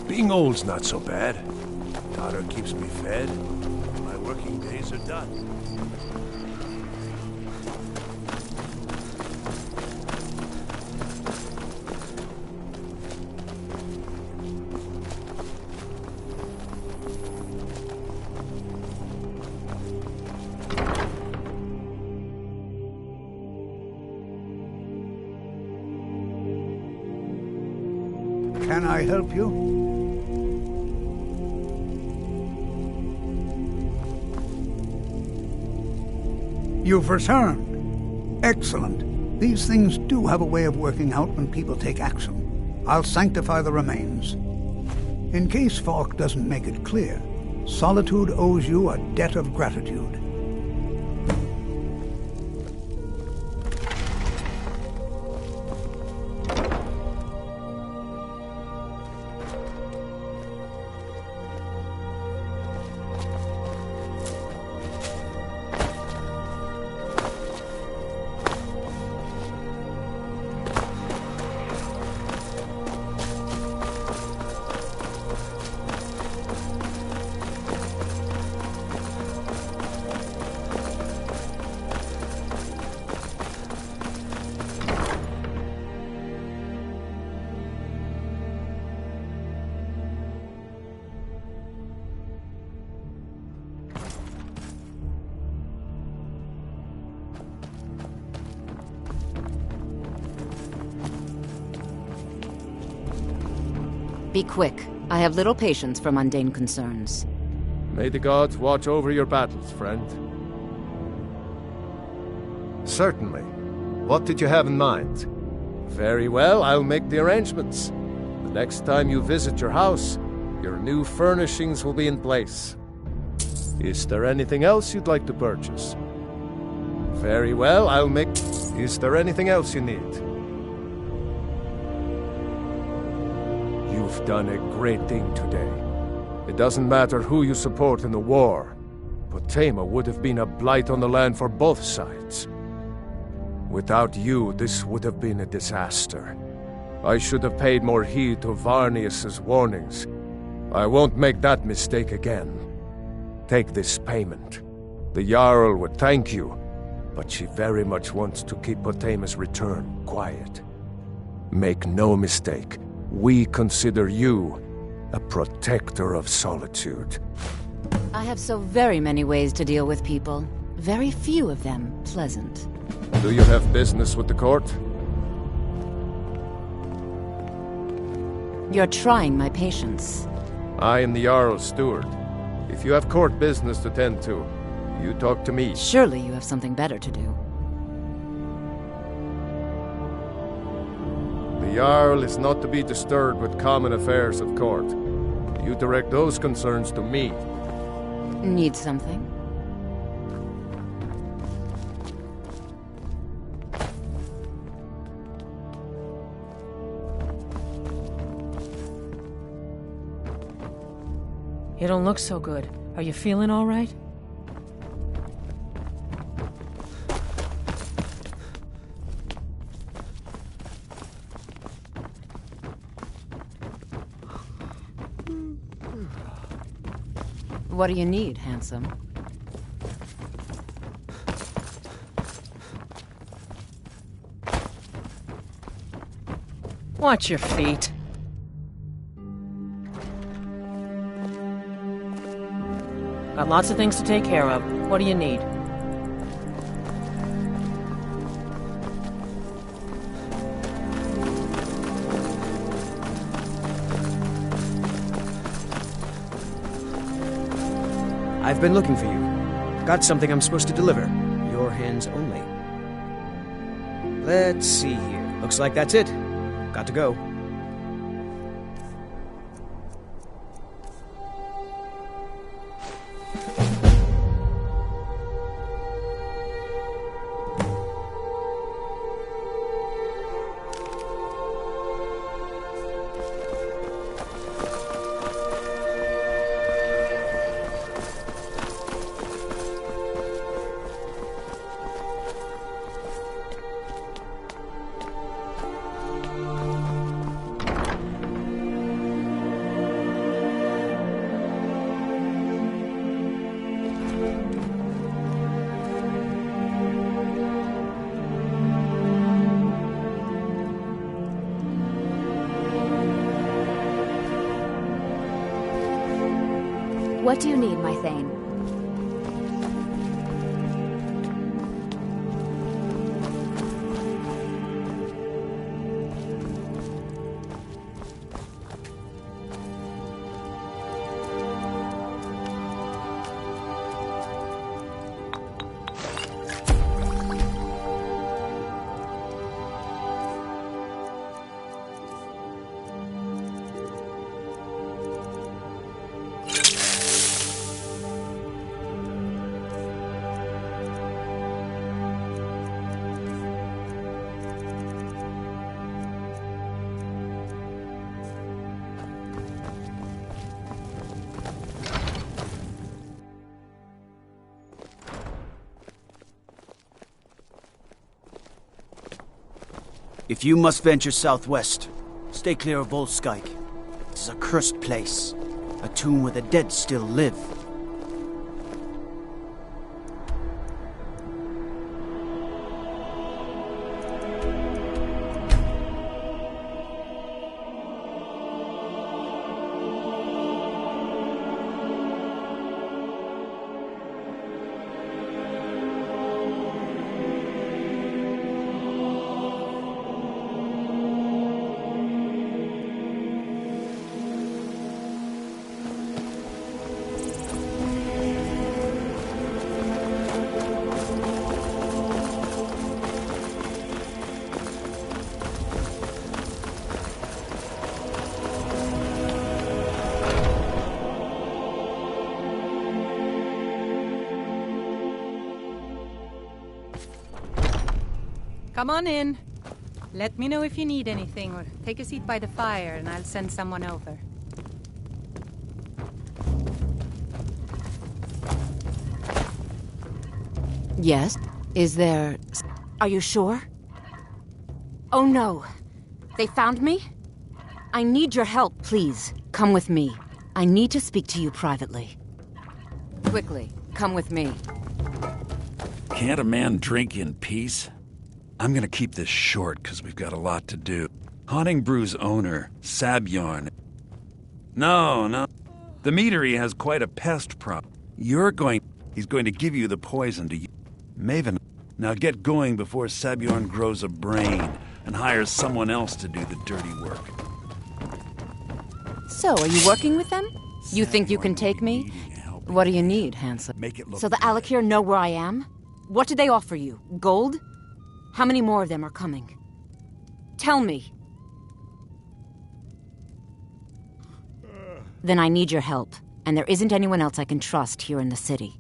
Being old's not so bad. Daughter keeps me fed. My working days are done. Can I help you? You've returned. Excellent. These things do have a way of working out when people take action. I'll sanctify the remains. In case Falk doesn't make it clear, Solitude owes you a debt of gratitude. Be quick. I have little patience for mundane concerns. May the gods watch over your battles, friend. Certainly. What did you have in mind? Very well, I'll make the arrangements. The next time you visit your house, your new furnishings will be in place. Is there anything else you'd like to purchase? Very well, I'll make... Is there anything else you need? You've done a great thing today. It doesn't matter who you support in the war. Potema would have been a blight on the land for both sides. Without you, this would have been a disaster. I should have paid more heed to Varnius's warnings. I won't make that mistake again. Take this payment. The Jarl would thank you, but she very much wants to keep Potema's return quiet. Make no mistake. We consider you a protector of Solitude. I have so very many ways to deal with people. Very few of them pleasant. Do you have business with the court? You're trying my patience. I am the Jarl's steward. If you have court business to tend to, you talk to me. Surely you have something better to do. The Jarl is not to be disturbed with common affairs of court. You direct those concerns to me. Need something? You don't look so good. Are you feeling all right? What do you need, handsome? Watch your feet. Got lots of things to take care of. What do you need? I've been looking for you. Got something I'm supposed to deliver. Your hands only. Let's see here. Looks like that's it. Got to go. What do you need, my Thane? If you must venture southwest, stay clear of Old Skyke. This is a cursed place, a tomb where the dead still live. Come on in. Let me know if you need anything, or take a seat by the fire and I'll send someone over. Yes? Is there... Are you sure? Oh no. They found me? I need your help, please. Come with me. I need to speak to you privately. Quickly, come with me. Can't a man drink in peace? I'm gonna keep this short, because we've got a lot to do. Haunting Brew's owner, Sabjorn. No. The meadery has quite a pest problem. He's going to give you the poison to use. Maven, now get going before Sabjorn grows a brain and hires someone else to do the dirty work. So, are you working with them? You think you can take me? What do you need, handsome? Make it look so the Alakir know where I am? What did they offer you? Gold? How many more of them are coming? Tell me. Then I need your help, and there isn't anyone else I can trust here in the city.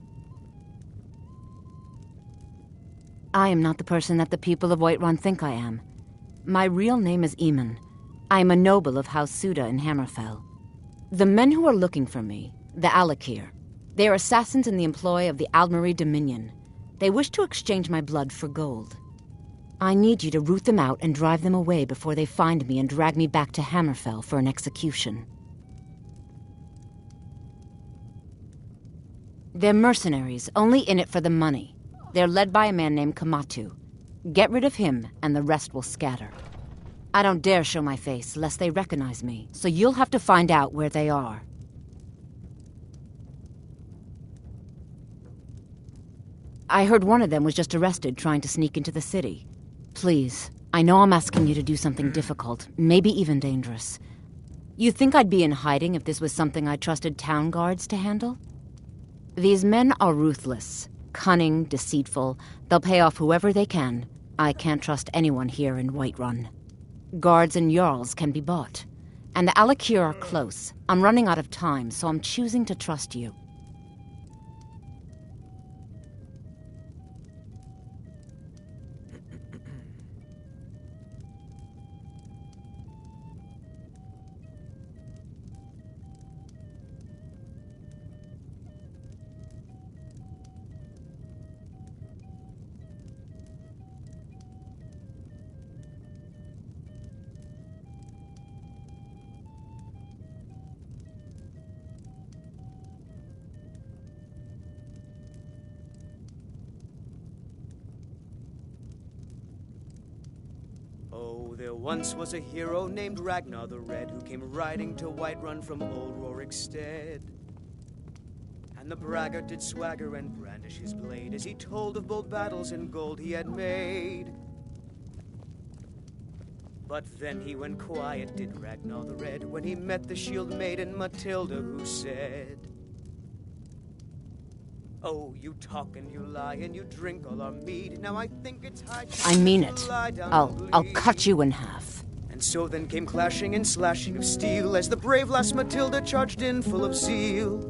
I am not the person that the people of Whiterun think I am. My real name is Eamon. I am a noble of House Suda in Hammerfell. The men who are looking for me, the Alakir, they are assassins in the employ of the Aldmeri Dominion. They wish to exchange my blood for gold. I need you to root them out and drive them away before they find me and drag me back to Hammerfell for an execution. They're mercenaries, only in it for the money. They're led by a man named Kamatu. Get rid of him, and the rest will scatter. I don't dare show my face, lest they recognize me, so you'll have to find out where they are. I heard one of them was just arrested trying to sneak into the city. Please, I know I'm asking you to do something difficult, maybe even dangerous. You think I'd be in hiding if this was something I trusted town guards to handle? These men are ruthless, cunning, deceitful. They'll pay off whoever they can. I can't trust anyone here in Whiterun. Guards and Jarls can be bought. And the Alakir are close. I'm running out of time, so I'm choosing to trust you. Oh, there once was a hero named Ragnar the Red who came riding to Whiterun from old Rorikstead. And the braggart did swagger and brandish his blade as he told of bold battles and gold he had made. But then he went quiet, did Ragnar the Red, when he met the shield maiden Matilda, who said, "Oh, you talk and you lie and you drink all our mead. Now I think it's high time I mean it. to lie down I'll and bleed." cut you in half. And so then came clashing and slashing of steel as the brave lass Matilda charged in full of zeal.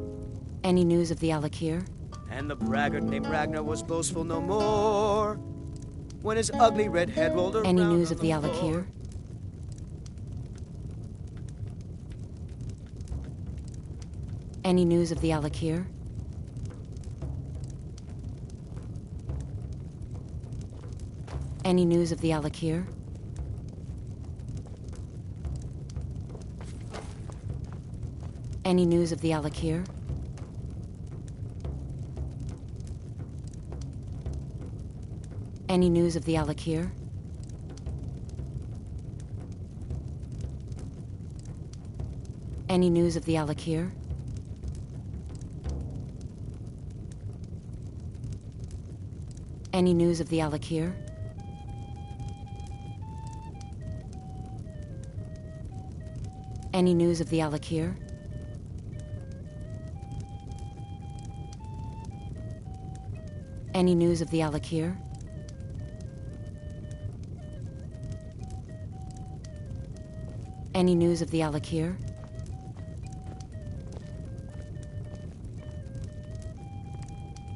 Any news of the Alakir? And the braggart named Ragnar was boastful no more when his ugly red head rolled around. Any news of the Alakir? Any news of the Alakir? Any news of the Alakir? Any news of the Alakir? Any news of the Alakir? Any news of the Alakir? Any news of the Alakir? Any news of the Alakir? Any news of the Alakir? Any news of the Alakir?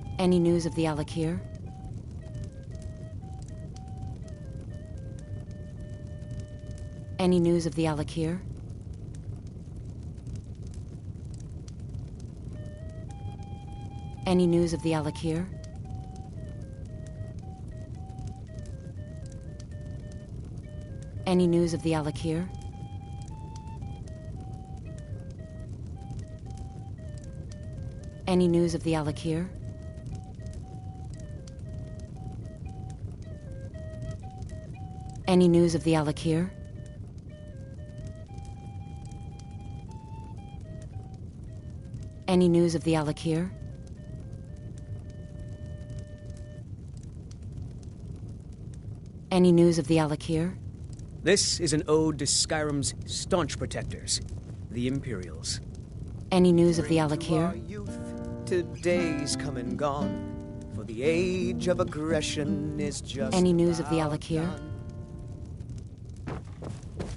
Any news of the Alakir? Any news of the Alakir? Any news of the Alakir? Any news of the Alakir? Any news of the Alakir? Any news of the Alakir? Any news of the Alakir? Any news of the Alakir? This is an ode to Skyrim's staunch protectors, the Imperials. Any news of the Alakir? To days come and gone, for the age of aggression is just Any news of the Alakir?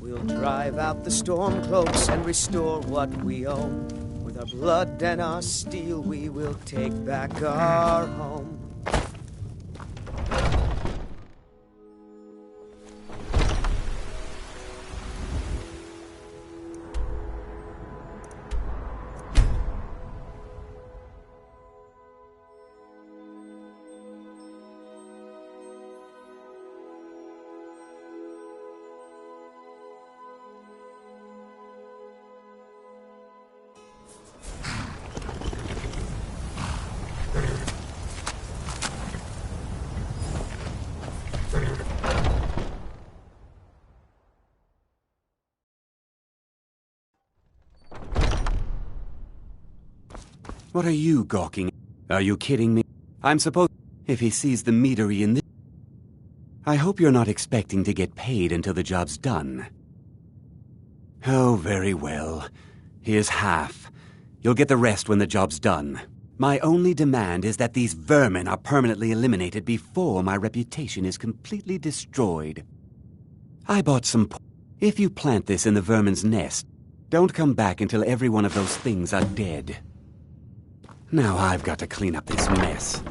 We'll drive out the storm cloaks and restore what we own. With our blood and our steel, we will take back our home. What are you gawking? Are you kidding me? I'm supposed... If he sees the meadery in this... I hope you're not expecting to get paid until the job's done. Oh, very well. Here's half. You'll get the rest when the job's done. My only demand is that these vermin are permanently eliminated before my reputation is completely destroyed. I bought some... If you plant this in the vermin's nest, don't come back until every one of those things are dead. Now I've got to clean up this mess.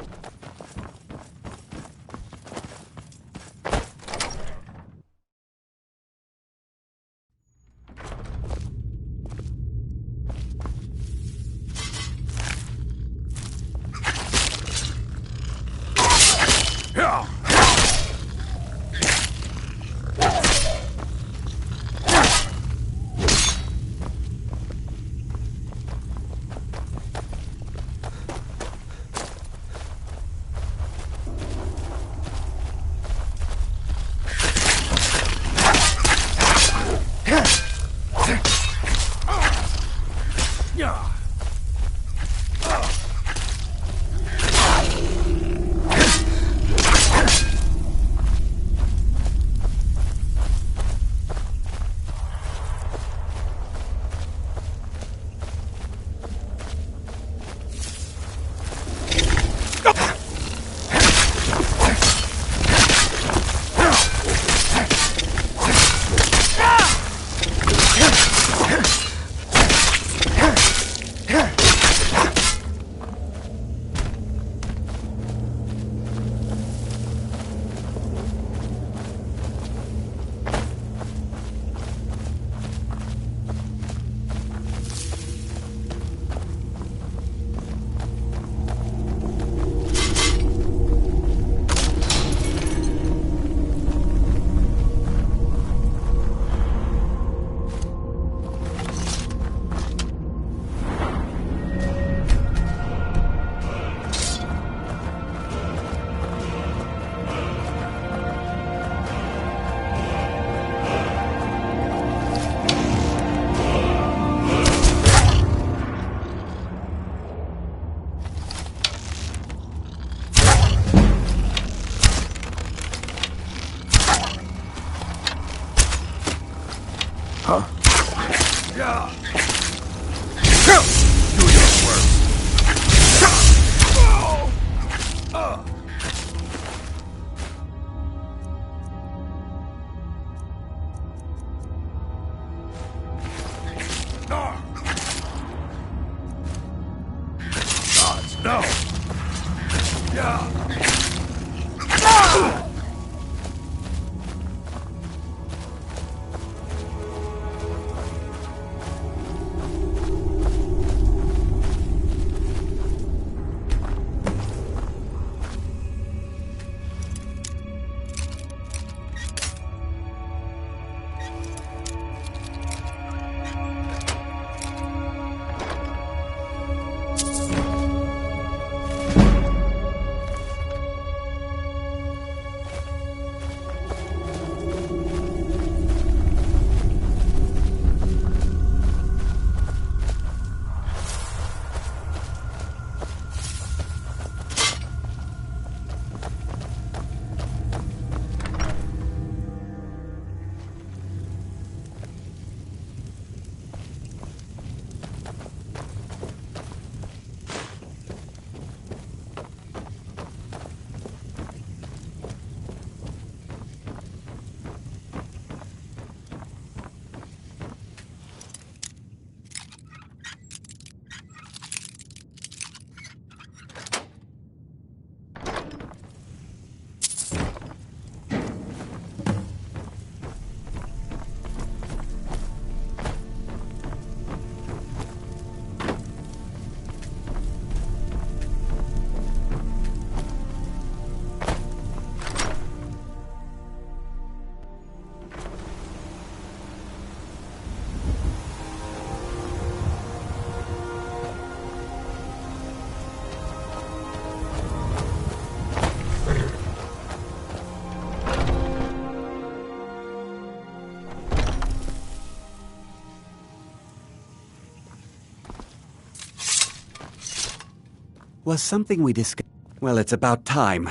Was something we discussed... Well, it's about time.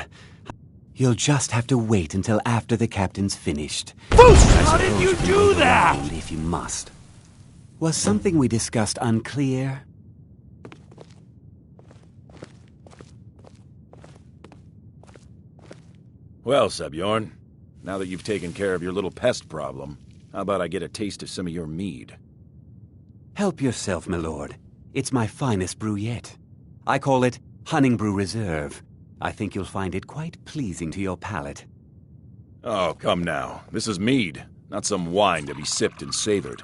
You'll just have to wait until after the captain's finished. How did you do that? Only if you must. Was something we discussed unclear? Well, Sebjorn, now that you've taken care of your little pest problem, how about I get a taste of some of your mead? Help yourself, my lord. It's my finest brew yet. I call it Honningbrew Reserve. I think you'll find it quite pleasing to your palate. Oh, come now. This is mead, not some wine to be sipped and savored.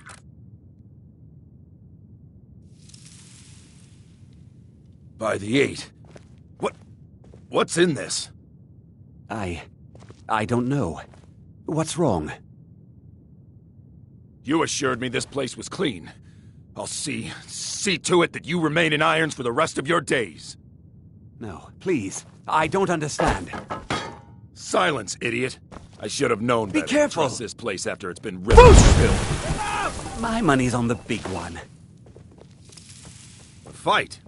By the 8. What's in this? I don't know. What's wrong? You assured me this place was clean. I'll see to it that you remain in irons for the rest of your days. No, please. I don't understand. Silence, idiot. I should have known better. Be careful. To trust this place after it's been ripped to filth. My money's on the big one. Fight.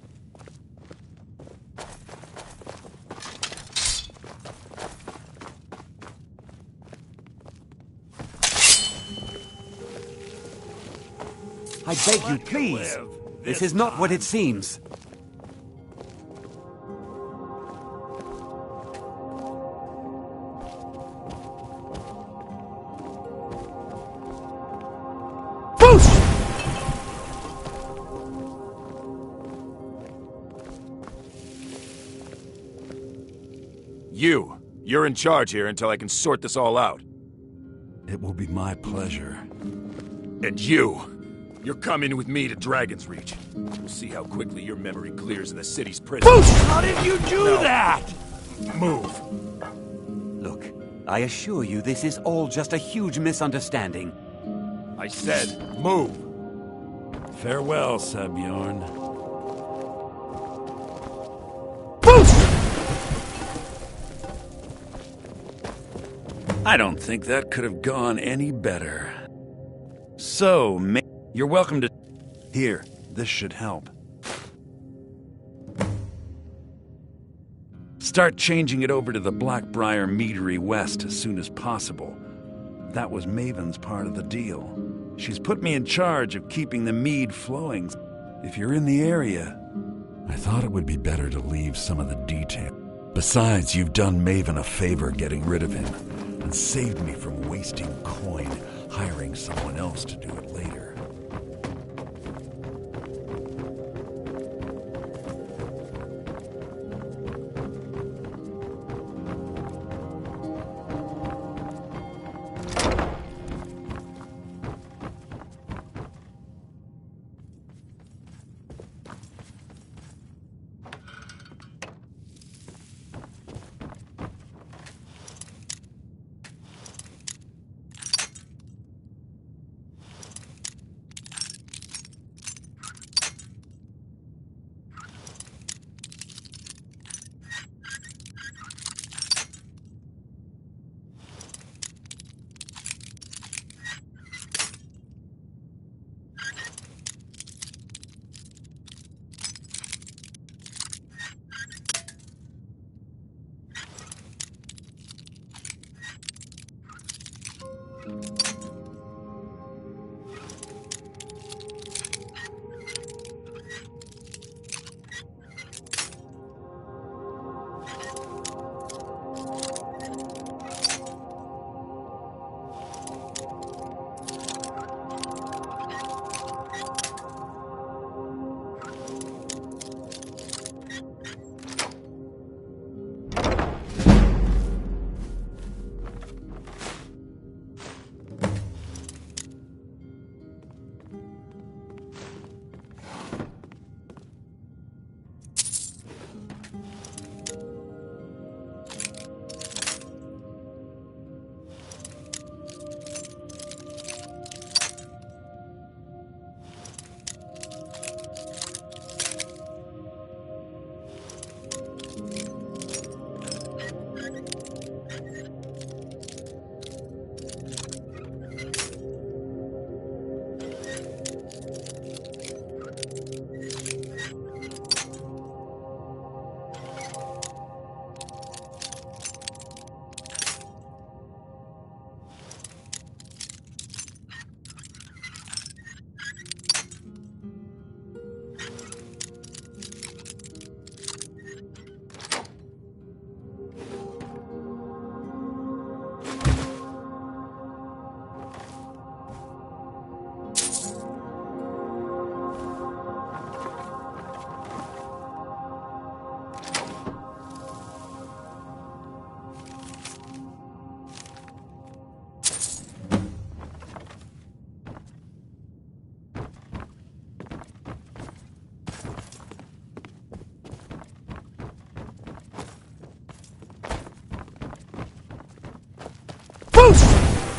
I beg you, please. This is not what it seems. You're in charge here until I can sort this all out. It will be my pleasure. And you're coming with me to Dragon's Reach. We'll see how quickly your memory clears in the city's prison. How did you do that? Move. Look, I assure you this is all just a huge misunderstanding. I said, move. Farewell, Sebjorn. I don't think that could have gone any better. So, you're welcome to... Here, this should help. Start changing it over to the Blackbriar Meadery West as soon as possible. That was Maven's part of the deal. She's put me in charge of keeping the mead flowing. If you're in the area, I thought it would be better to leave some of the detail. Besides, you've done Maven a favor getting rid of him, and saved me from wasting coin hiring someone else to do it later.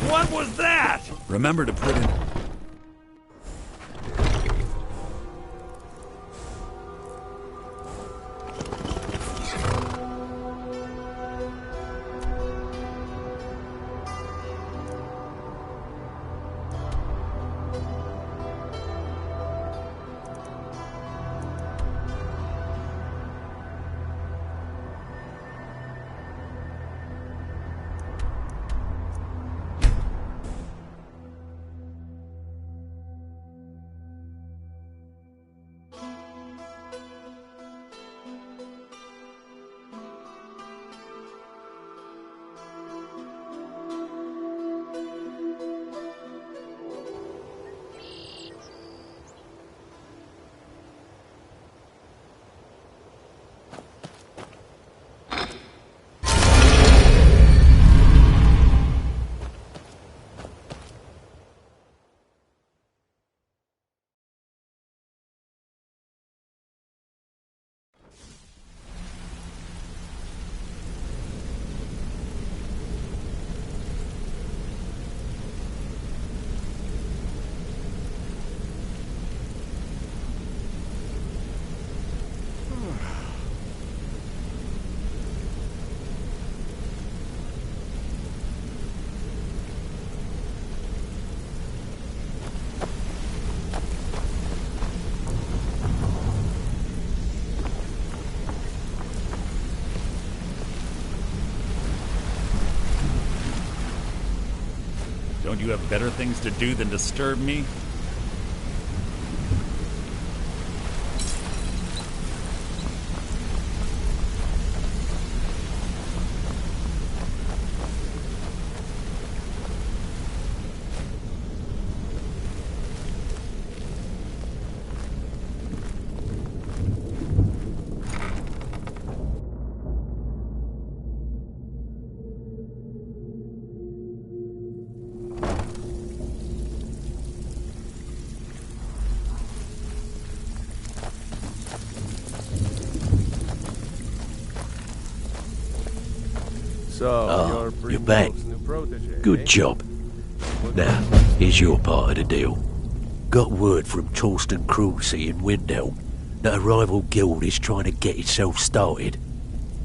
What was that? Remember to put in... Don't you have better things to do than disturb me? So, you're back. Good job. Now, here's your part of the deal. Got word from Torsten Krulsey in Windhelm that a rival guild is trying to get itself started.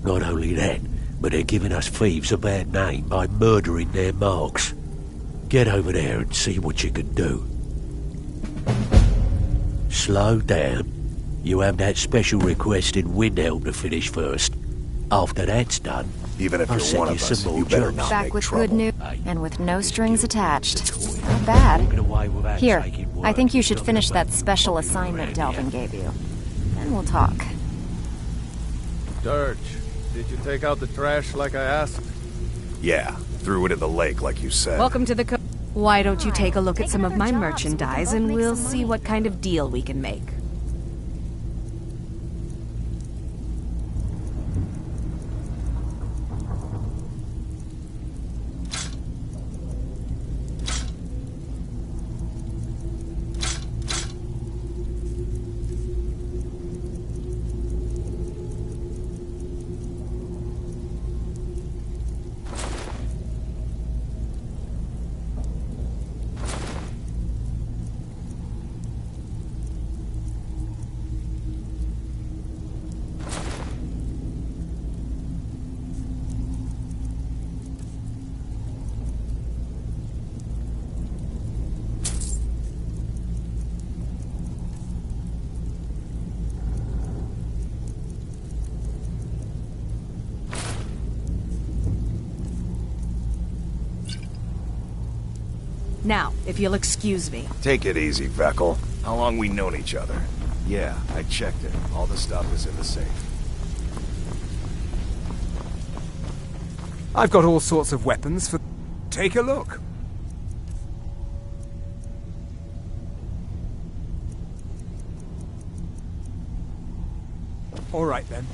Not only that, but they're giving us thieves a bad name by murdering their marks. Get over there and see what you can do. Slow down. You have that special request in Windhelm to finish first. After that's done, even if I'll you're send one you of us, some more you better jobs. not Back make with trouble. good news and with no strings attached. Not bad. Here, I think you should finish that special assignment Delvin gave you. Then we'll talk. Dirge, did you take out the trash like I asked? Yeah, threw it in the lake like you said. Welcome to the Why don't you take a look at some of my merchandise and we'll see what kind of deal we can make. Now, if you'll excuse me. Take it easy, Vekel. How long we known each other? Yeah, I checked it. All the stuff is in the safe. I've got all sorts of weapons for... Take a look. All right, then.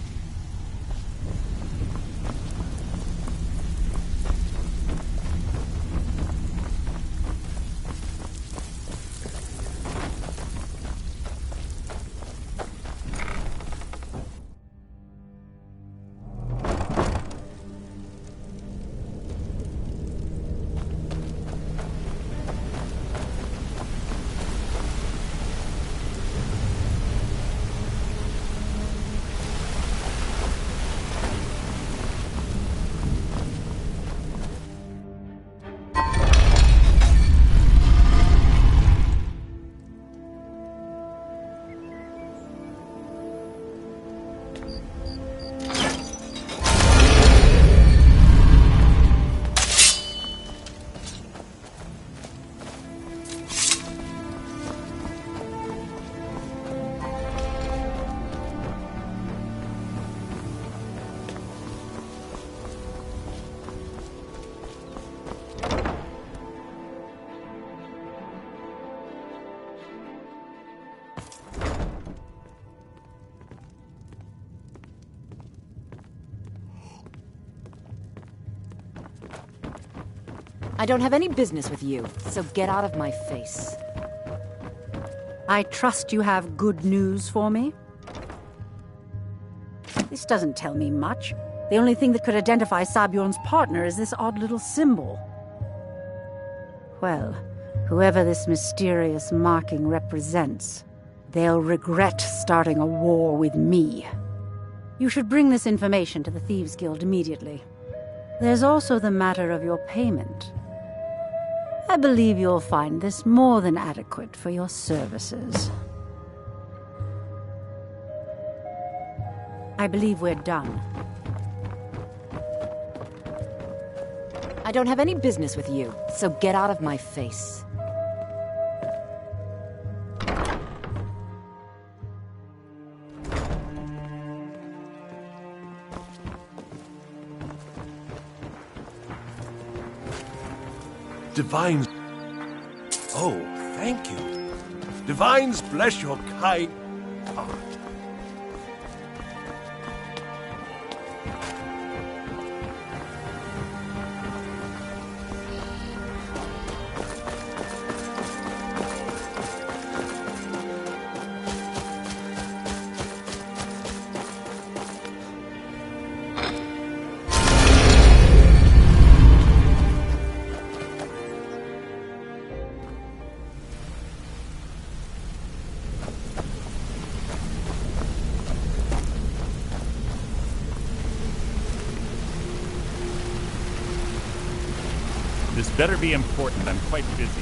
I don't have any business with you, so get out of my face. I trust you have good news for me? This doesn't tell me much. The only thing that could identify Sabjorn's partner is this odd little symbol. Well, whoever this mysterious marking represents, they'll regret starting a war with me. You should bring this information to the Thieves' Guild immediately. There's also the matter of your payment. I believe you'll find this more than adequate for your services. I believe we're done. I don't have any business with you, so get out of my face. Divines. Oh, thank you. Divines bless your kind heart. This better be important. I'm quite busy.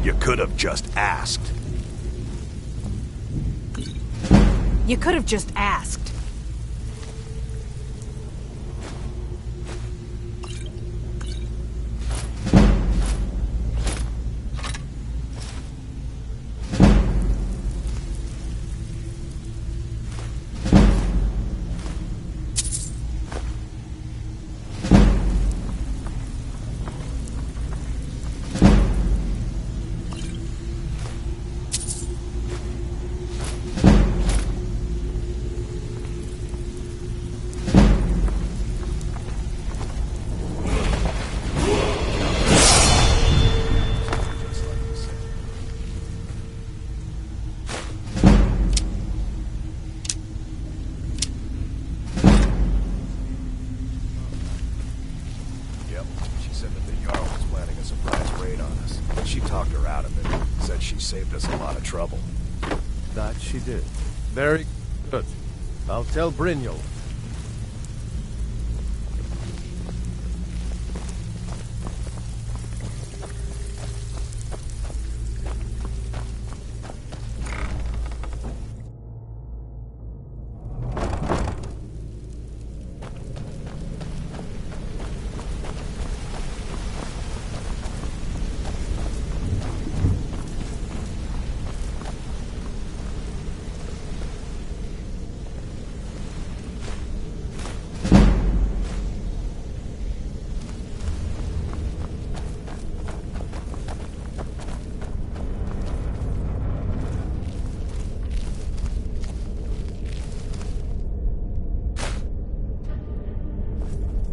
You could have just asked. You could have just asked. Saved us a lot of trouble. That she did. Very good. I'll tell Brynjolf.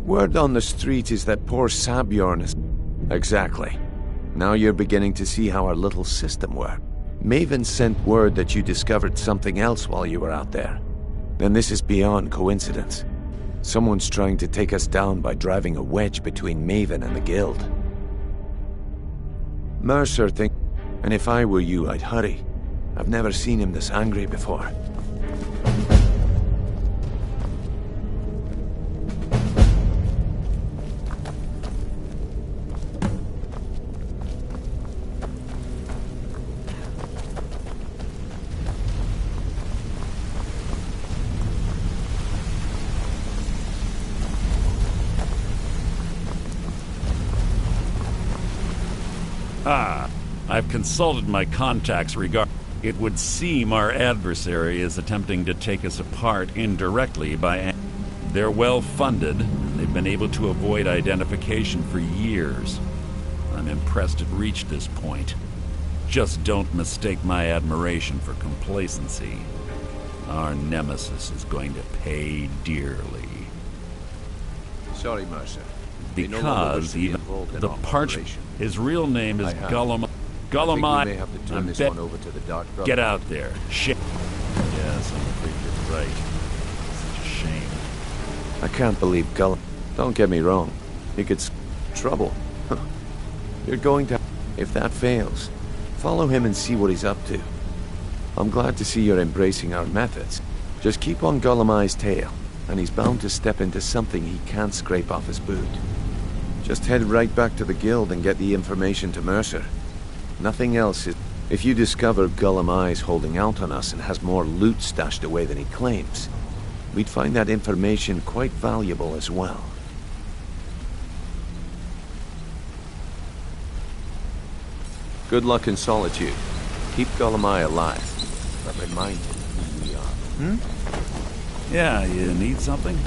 Word on the street is that poor Sabjorn is... Exactly. Now you're beginning to see how our little system worked. Maven sent word that you discovered something else while you were out there. And this is beyond coincidence. Someone's trying to take us down by driving a wedge between Maven and the Guild. Mercer think... And if I were you, I'd hurry. I've never seen him this angry before. I've consulted my contacts regarding... It would seem our adversary is attempting to take us apart indirectly by... They're well funded. They've been able to avoid identification for years. I'm impressed it reached this point. Just don't mistake my admiration for complacency. Our nemesis is going to pay dearly. Sorry, Mercer. Because even the parchment... His real name is Gollum... Gollumai. I'm bet... over to the dark brother. Get out there. Shit. Yes, I'm afraid you're right. Such a shame. I can't believe Gollum. Don't get me wrong. He could trouble. You're going to... If that fails, follow him and see what he's up to. I'm glad to see you're embracing our methods. Just keep on Gollumai's tail, and he's bound to step into something he can't scrape off his boot. Just head right back to the guild and get the information to Mercer. Nothing else is... If you discover Gollumai's holding out on us and has more loot stashed away than he claims, we'd find that information quite valuable as well. Good luck in Solitude. Keep Gollumai alive, but remind him who we are. Yeah, you need something?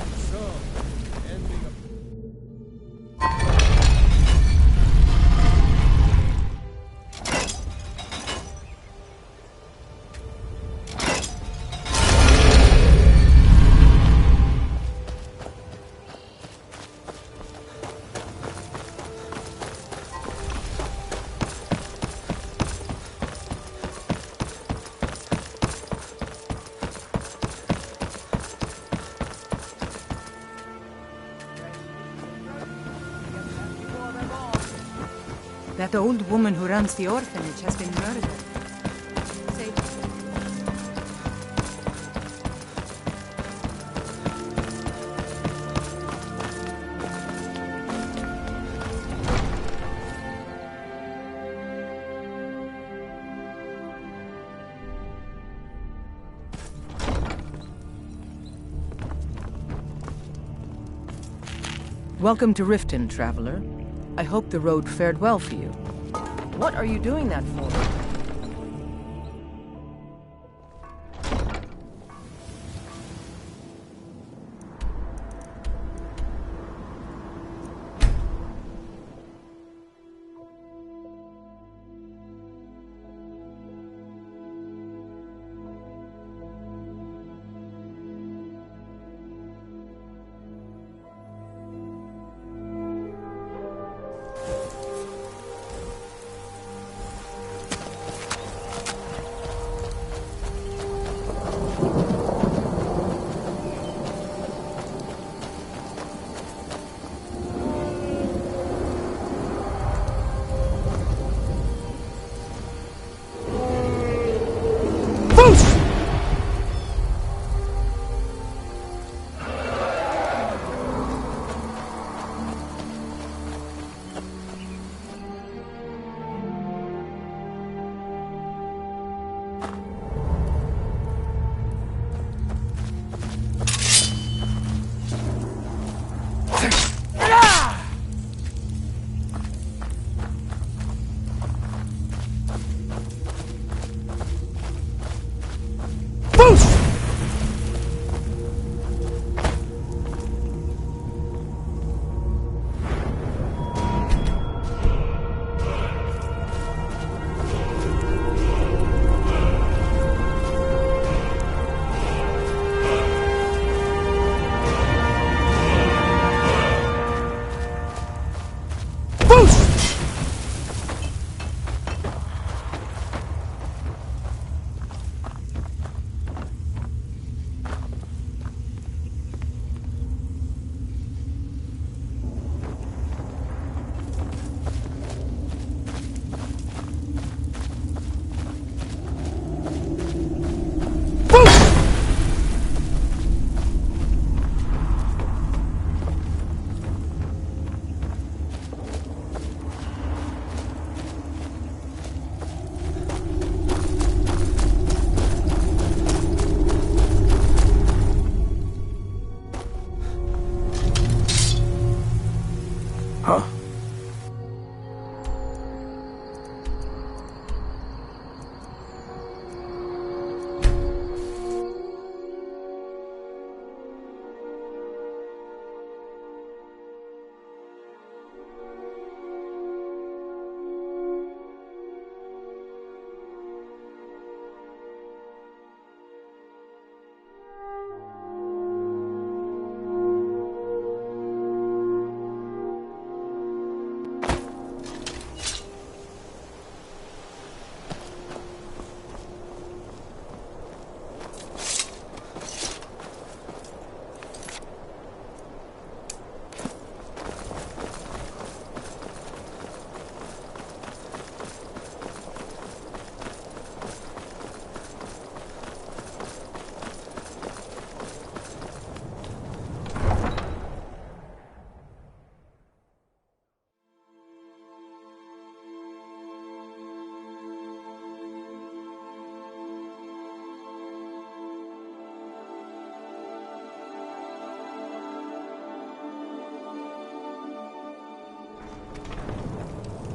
That old woman who runs the orphanage has been murdered. Welcome to Riften, traveler. I hope the road fared well for you. What are you doing that for?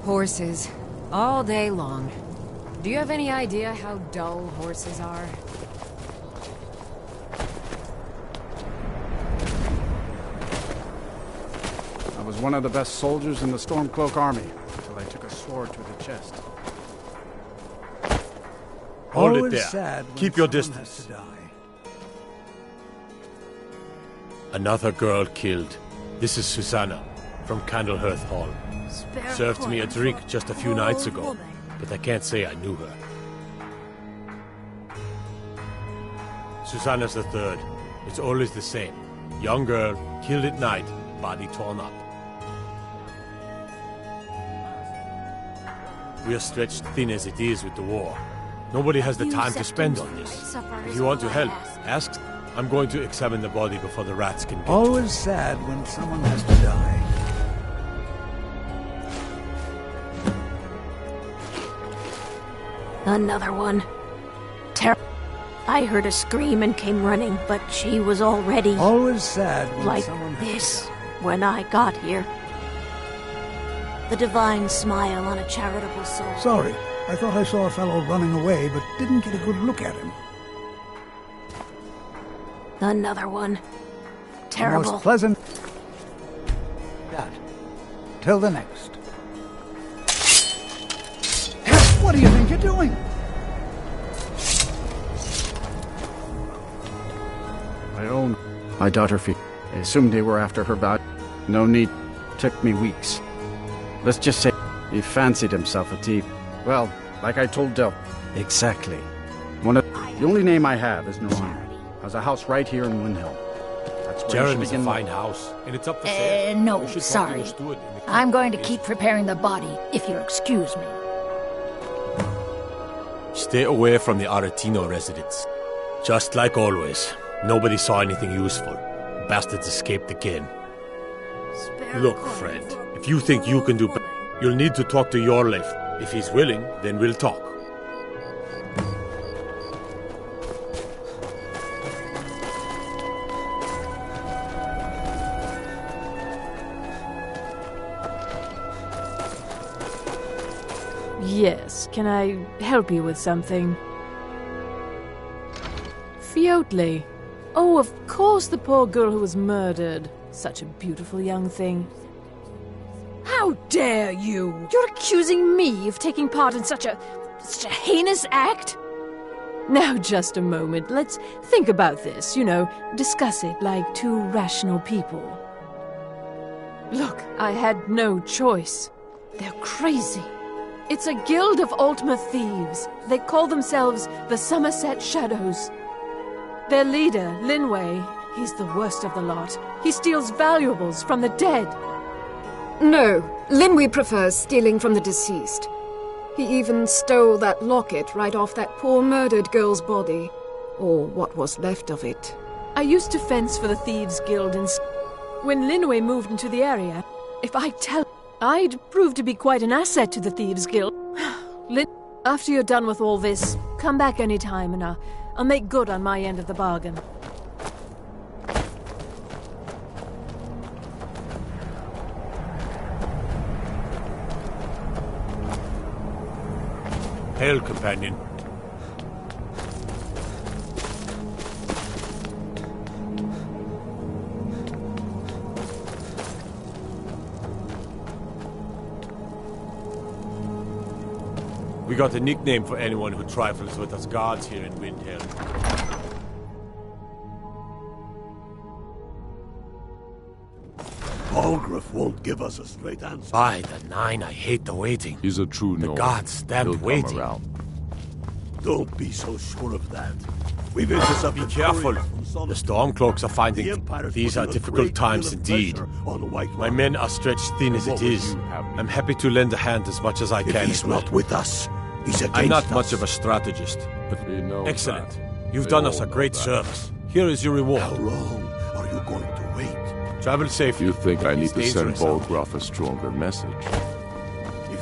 Horses. All day long. Do you have any idea how dull horses are? I was one of the best soldiers in the Stormcloak army, until I took a sword to the chest. Hold it Always there. sad when Keep your someone has distance. to die. Another girl killed. This is Susanna, from Candlehearth Hall. Served me a drink just a few nights ago, but I can't say I knew her. Susanna's the third. It's always the same. Young girl, killed at night, body torn up. We are stretched thin as it is with the war. Nobody has the time to spend on this. If you want to help, ask. I'm going to examine the body before the rats can get Always sad when someone has to die. Another one. I heard a scream and came running, but she was already... Always sad when like someone has this to die. when I got here. The divine smile on a charitable soul. Sorry, I thought I saw a fellow running away, but didn't get a good look at him. Another one. Terrible. Most pleasant... That. Till the next. What do you think you're doing? I own my daughter Fee. I assumed they were after her body. No need. Took me weeks. Let's just say he fancied himself a thief. Well, like I told Del. Exactly. The only name I have is Naran. Has a house right here in Windhelm. That's where Jaren you is should a begin. fine house, and it's up for sale. No, We should talk sorry. to the steward in the I'm going to keep preparing the body, if you'll excuse me. Stay away from the Aretino residence. Just like always, nobody saw anything useful. Bastards escaped again. Look, friend, if you think you can do better, you'll need to talk to Yorleif. If he's willing, then we'll talk. Yes, can I help you with something? Fiotley. Oh, of course, the poor girl who was murdered. Such a beautiful young thing. How dare you! You're accusing me of taking part in such a heinous act? Now, just a moment. Let's think about this, discuss it like two rational people. Look, I had no choice. They're crazy. It's a guild of Ultima Thieves. They call themselves the Somerset Shadows. Their leader, Linway, he's the worst of the lot. He steals valuables from the dead. No, Linway prefers stealing from the deceased. He even stole that locket right off that poor murdered girl's body. Or what was left of it. I used to fence for the Thieves Guild in when Linway moved into the area. If I tell, I'd prove to be quite an asset to the Thieves Guild. After you're done with all this, come back anytime and I'll make good on my end of the bargain. Hail, companion. We got a nickname for anyone who trifles with us guards here in Windhelm. Balgruuf won't give us a straight answer. By the nine, I hate the waiting. He's a true The Norn. gods stamped He'll waiting. come around. Don't be so sure of that. We've intercepted Be careful. couriers from Solomon. The Stormcloaks are finding Empire's these are putting a difficult great times deal of indeed. pressure on the White My Run. men are stretched thin as What it would is. you have me I'm happy to lend a hand as much as I If can. he's not with us, he's against I'm not us. much of a strategist, but excellent. that. You've We done all us a know great that. service. Here is your reward. How long are you going to wait? Travel safely. You think I need It's to send dangerous out Balgruuf a stronger message?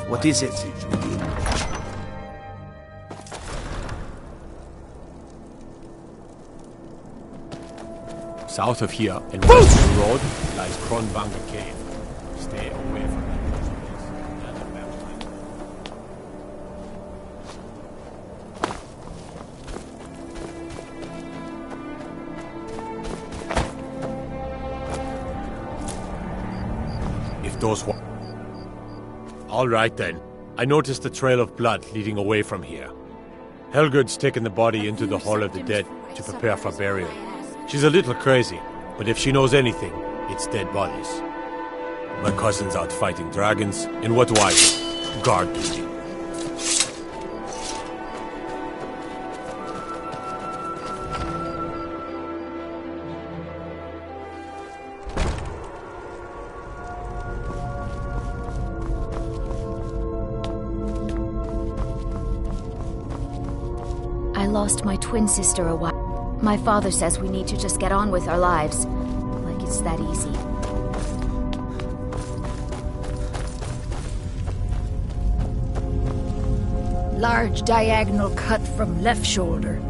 What is it? South of here and west of the road lies Kronvanger Cave. Stay away from that place. those All right then. I noticed a trail of blood leading away from here. Helgud's taken the body into the Hall of the Dead to prepare for burial. She's a little crazy, but if she knows anything, it's dead bodies. My cousin's out fighting dragons, and what do I do? Guard duty. I lost my twin sister a while. My father says we need to just get on with our lives. Like it's that easy. Large diagonal cut from left shoulder.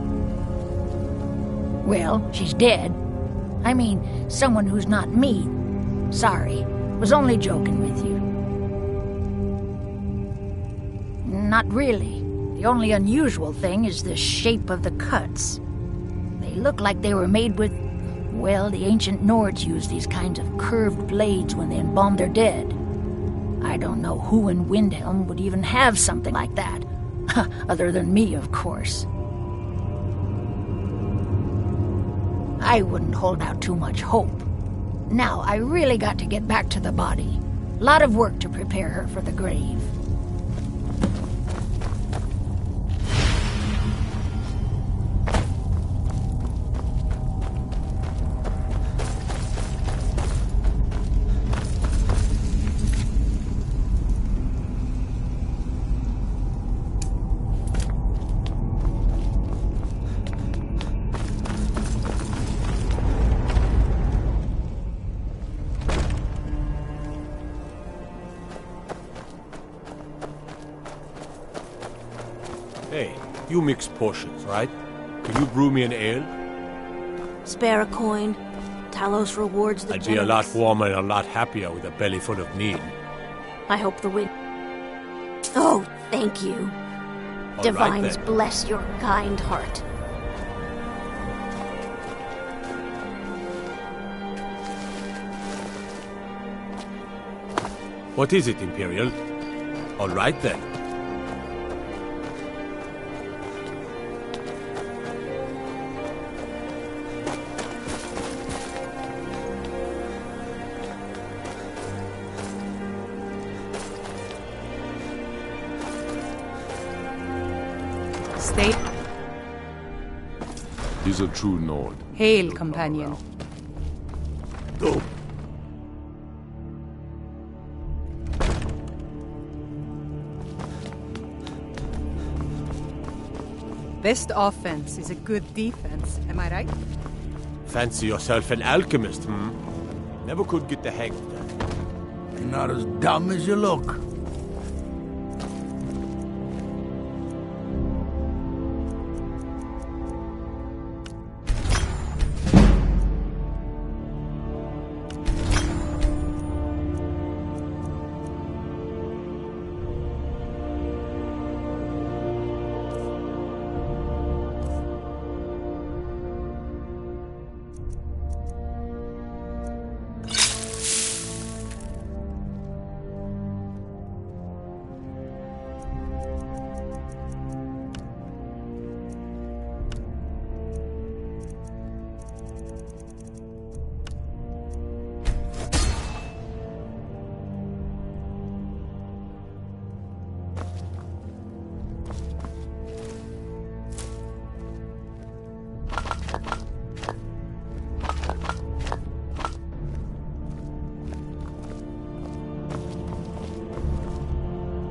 Well, she's dead. I mean, someone who's not me. Sorry, was only joking with you. Not really. The only unusual thing is the shape of the cuts. They look like they were made with... Well, the ancient Nords used these kinds of curved blades when they embalmed their dead. I don't know who in Windhelm would even have something like that. Other than me, of course. I wouldn't hold out too much hope. Now, I really got to get back to the body. A lot of work to prepare her for the grave. Hey, you mix potions, right? Can you brew me an ale? Spare a coin. Talos rewards the I'd be a lot warmer and a lot happier with a belly full of need. I hope the wind... Oh, thank you. All Divines right, bless your kind heart. What is it, Imperial? All right then. Stay. He's a true Nord. Hail, companion. Go. Best offense is a good defense, am I right? Fancy yourself an alchemist, hmm? Never could get the hang of that. You're not as dumb as you look.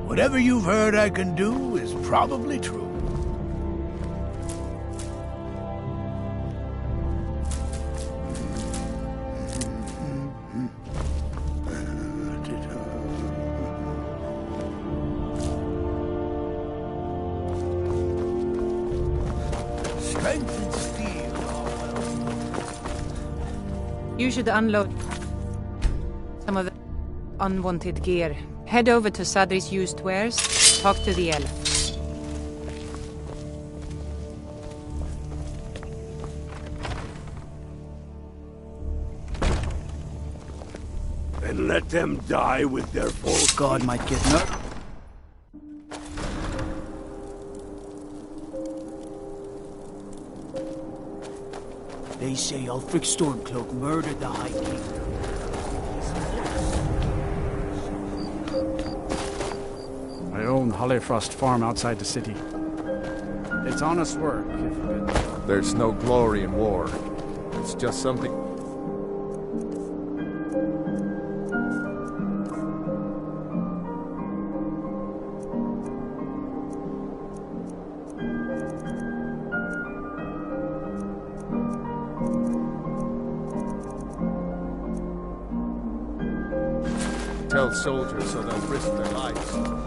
Whatever you've heard I can do is probably true. Strength and steel. You should unload some of the unwanted gear. Head over to Sadri's used wares, talk to the elf. and let them die with their full... God might get nut. They say Ulfric Stormcloak murdered the High King. I own Hollifrost Farm outside the city. It's honest work, if There's no glory in war. It's just something... Tell soldiers so they'll risk their lives.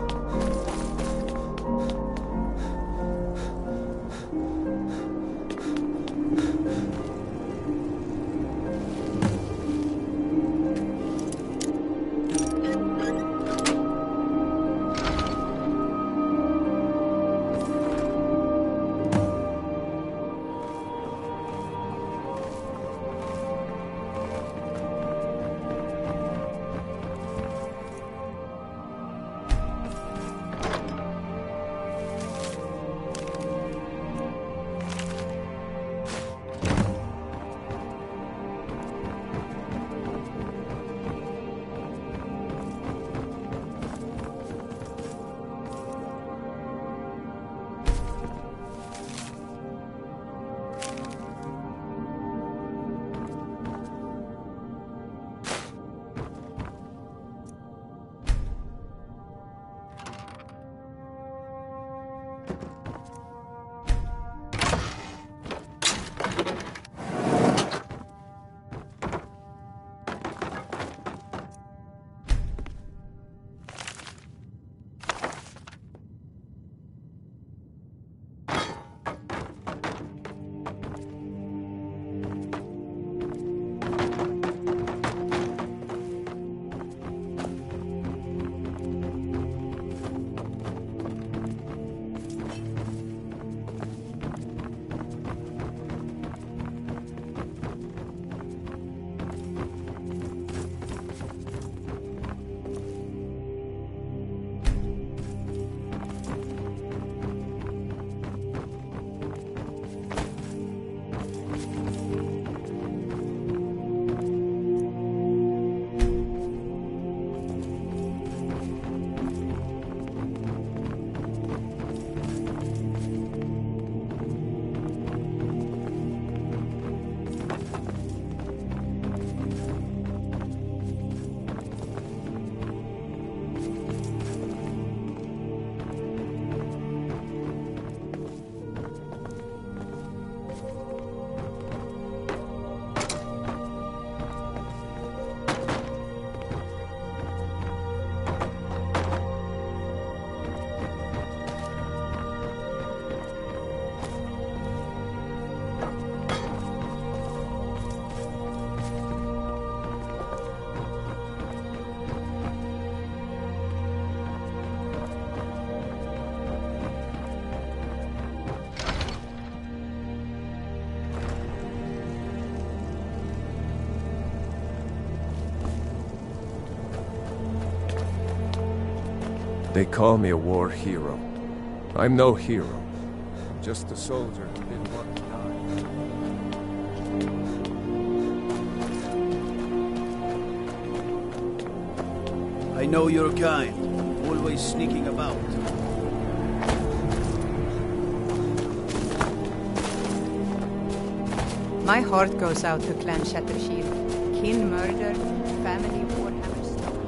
They call me a war hero. I'm no hero. I'm just a soldier who didn't want to die. I know your kind. Always sneaking about. My heart goes out to Clan Shattershield. Kin murdered, family warhammer stolen.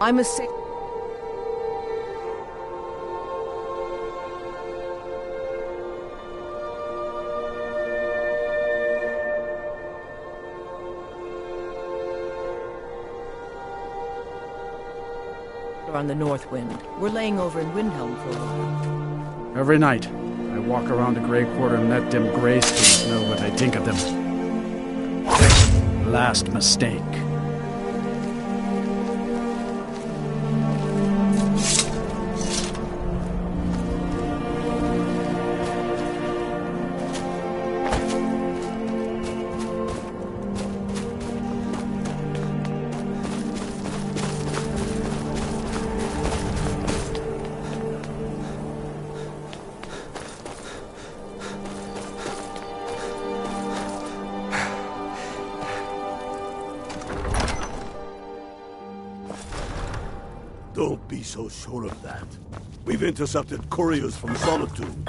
I'm a sick... on the north wind. We're laying over in Windhelm for a while. Every night, I walk around the Grey Quarter and let them Grey Skins know what I think of them. Last mistake. Don't be so sure of that. We've intercepted couriers from Solitude.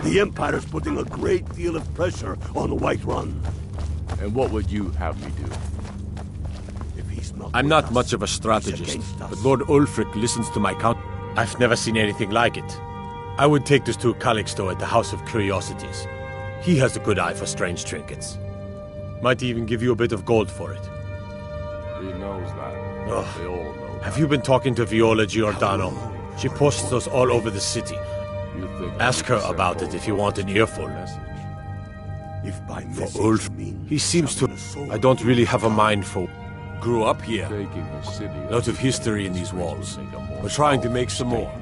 The Empire's putting a great deal of pressure on the White Run. And what would you have me do? If he's not I'm not much of a strategist, but Lord Ulfric listens to my count. I've never seen anything like it. I would take this to Calixto at the House of Curiosities. He has a good eye for strange trinkets. Might even give you a bit of gold for it. He knows that. Ugh. They all know. Have you been talking to Viola Giordano? She posts us all over the city. Ask her about it if you want an earful. If by for Ulf, he seems to... I don't really have a mind for... Grew up here. A lot of history in these walls. We're trying to make some more.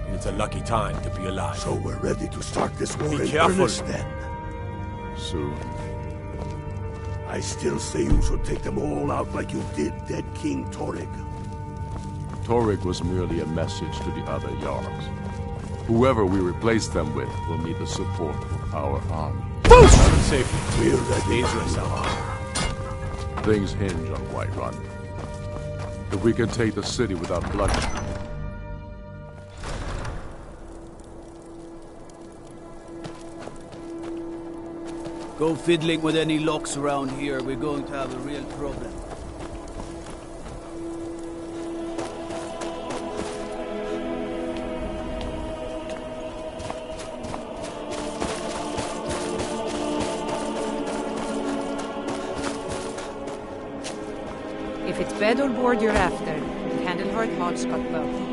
It's a lucky time to be alive. So we're ready to start this war in careful. earnest then. Soon. I still say you should take them all out like you did dead King Torrig. Torrig was merely a message to the other Jarls. Whoever we replace them with will need the support of our army. Safely. We're ready. Dangerous out. Things hinge on White Run. If we can take the city without bloodshed. Go fiddling with any locks around here, we're going to have a real problem. If it's bed or board you're after, the Candlehearth Hall's got both.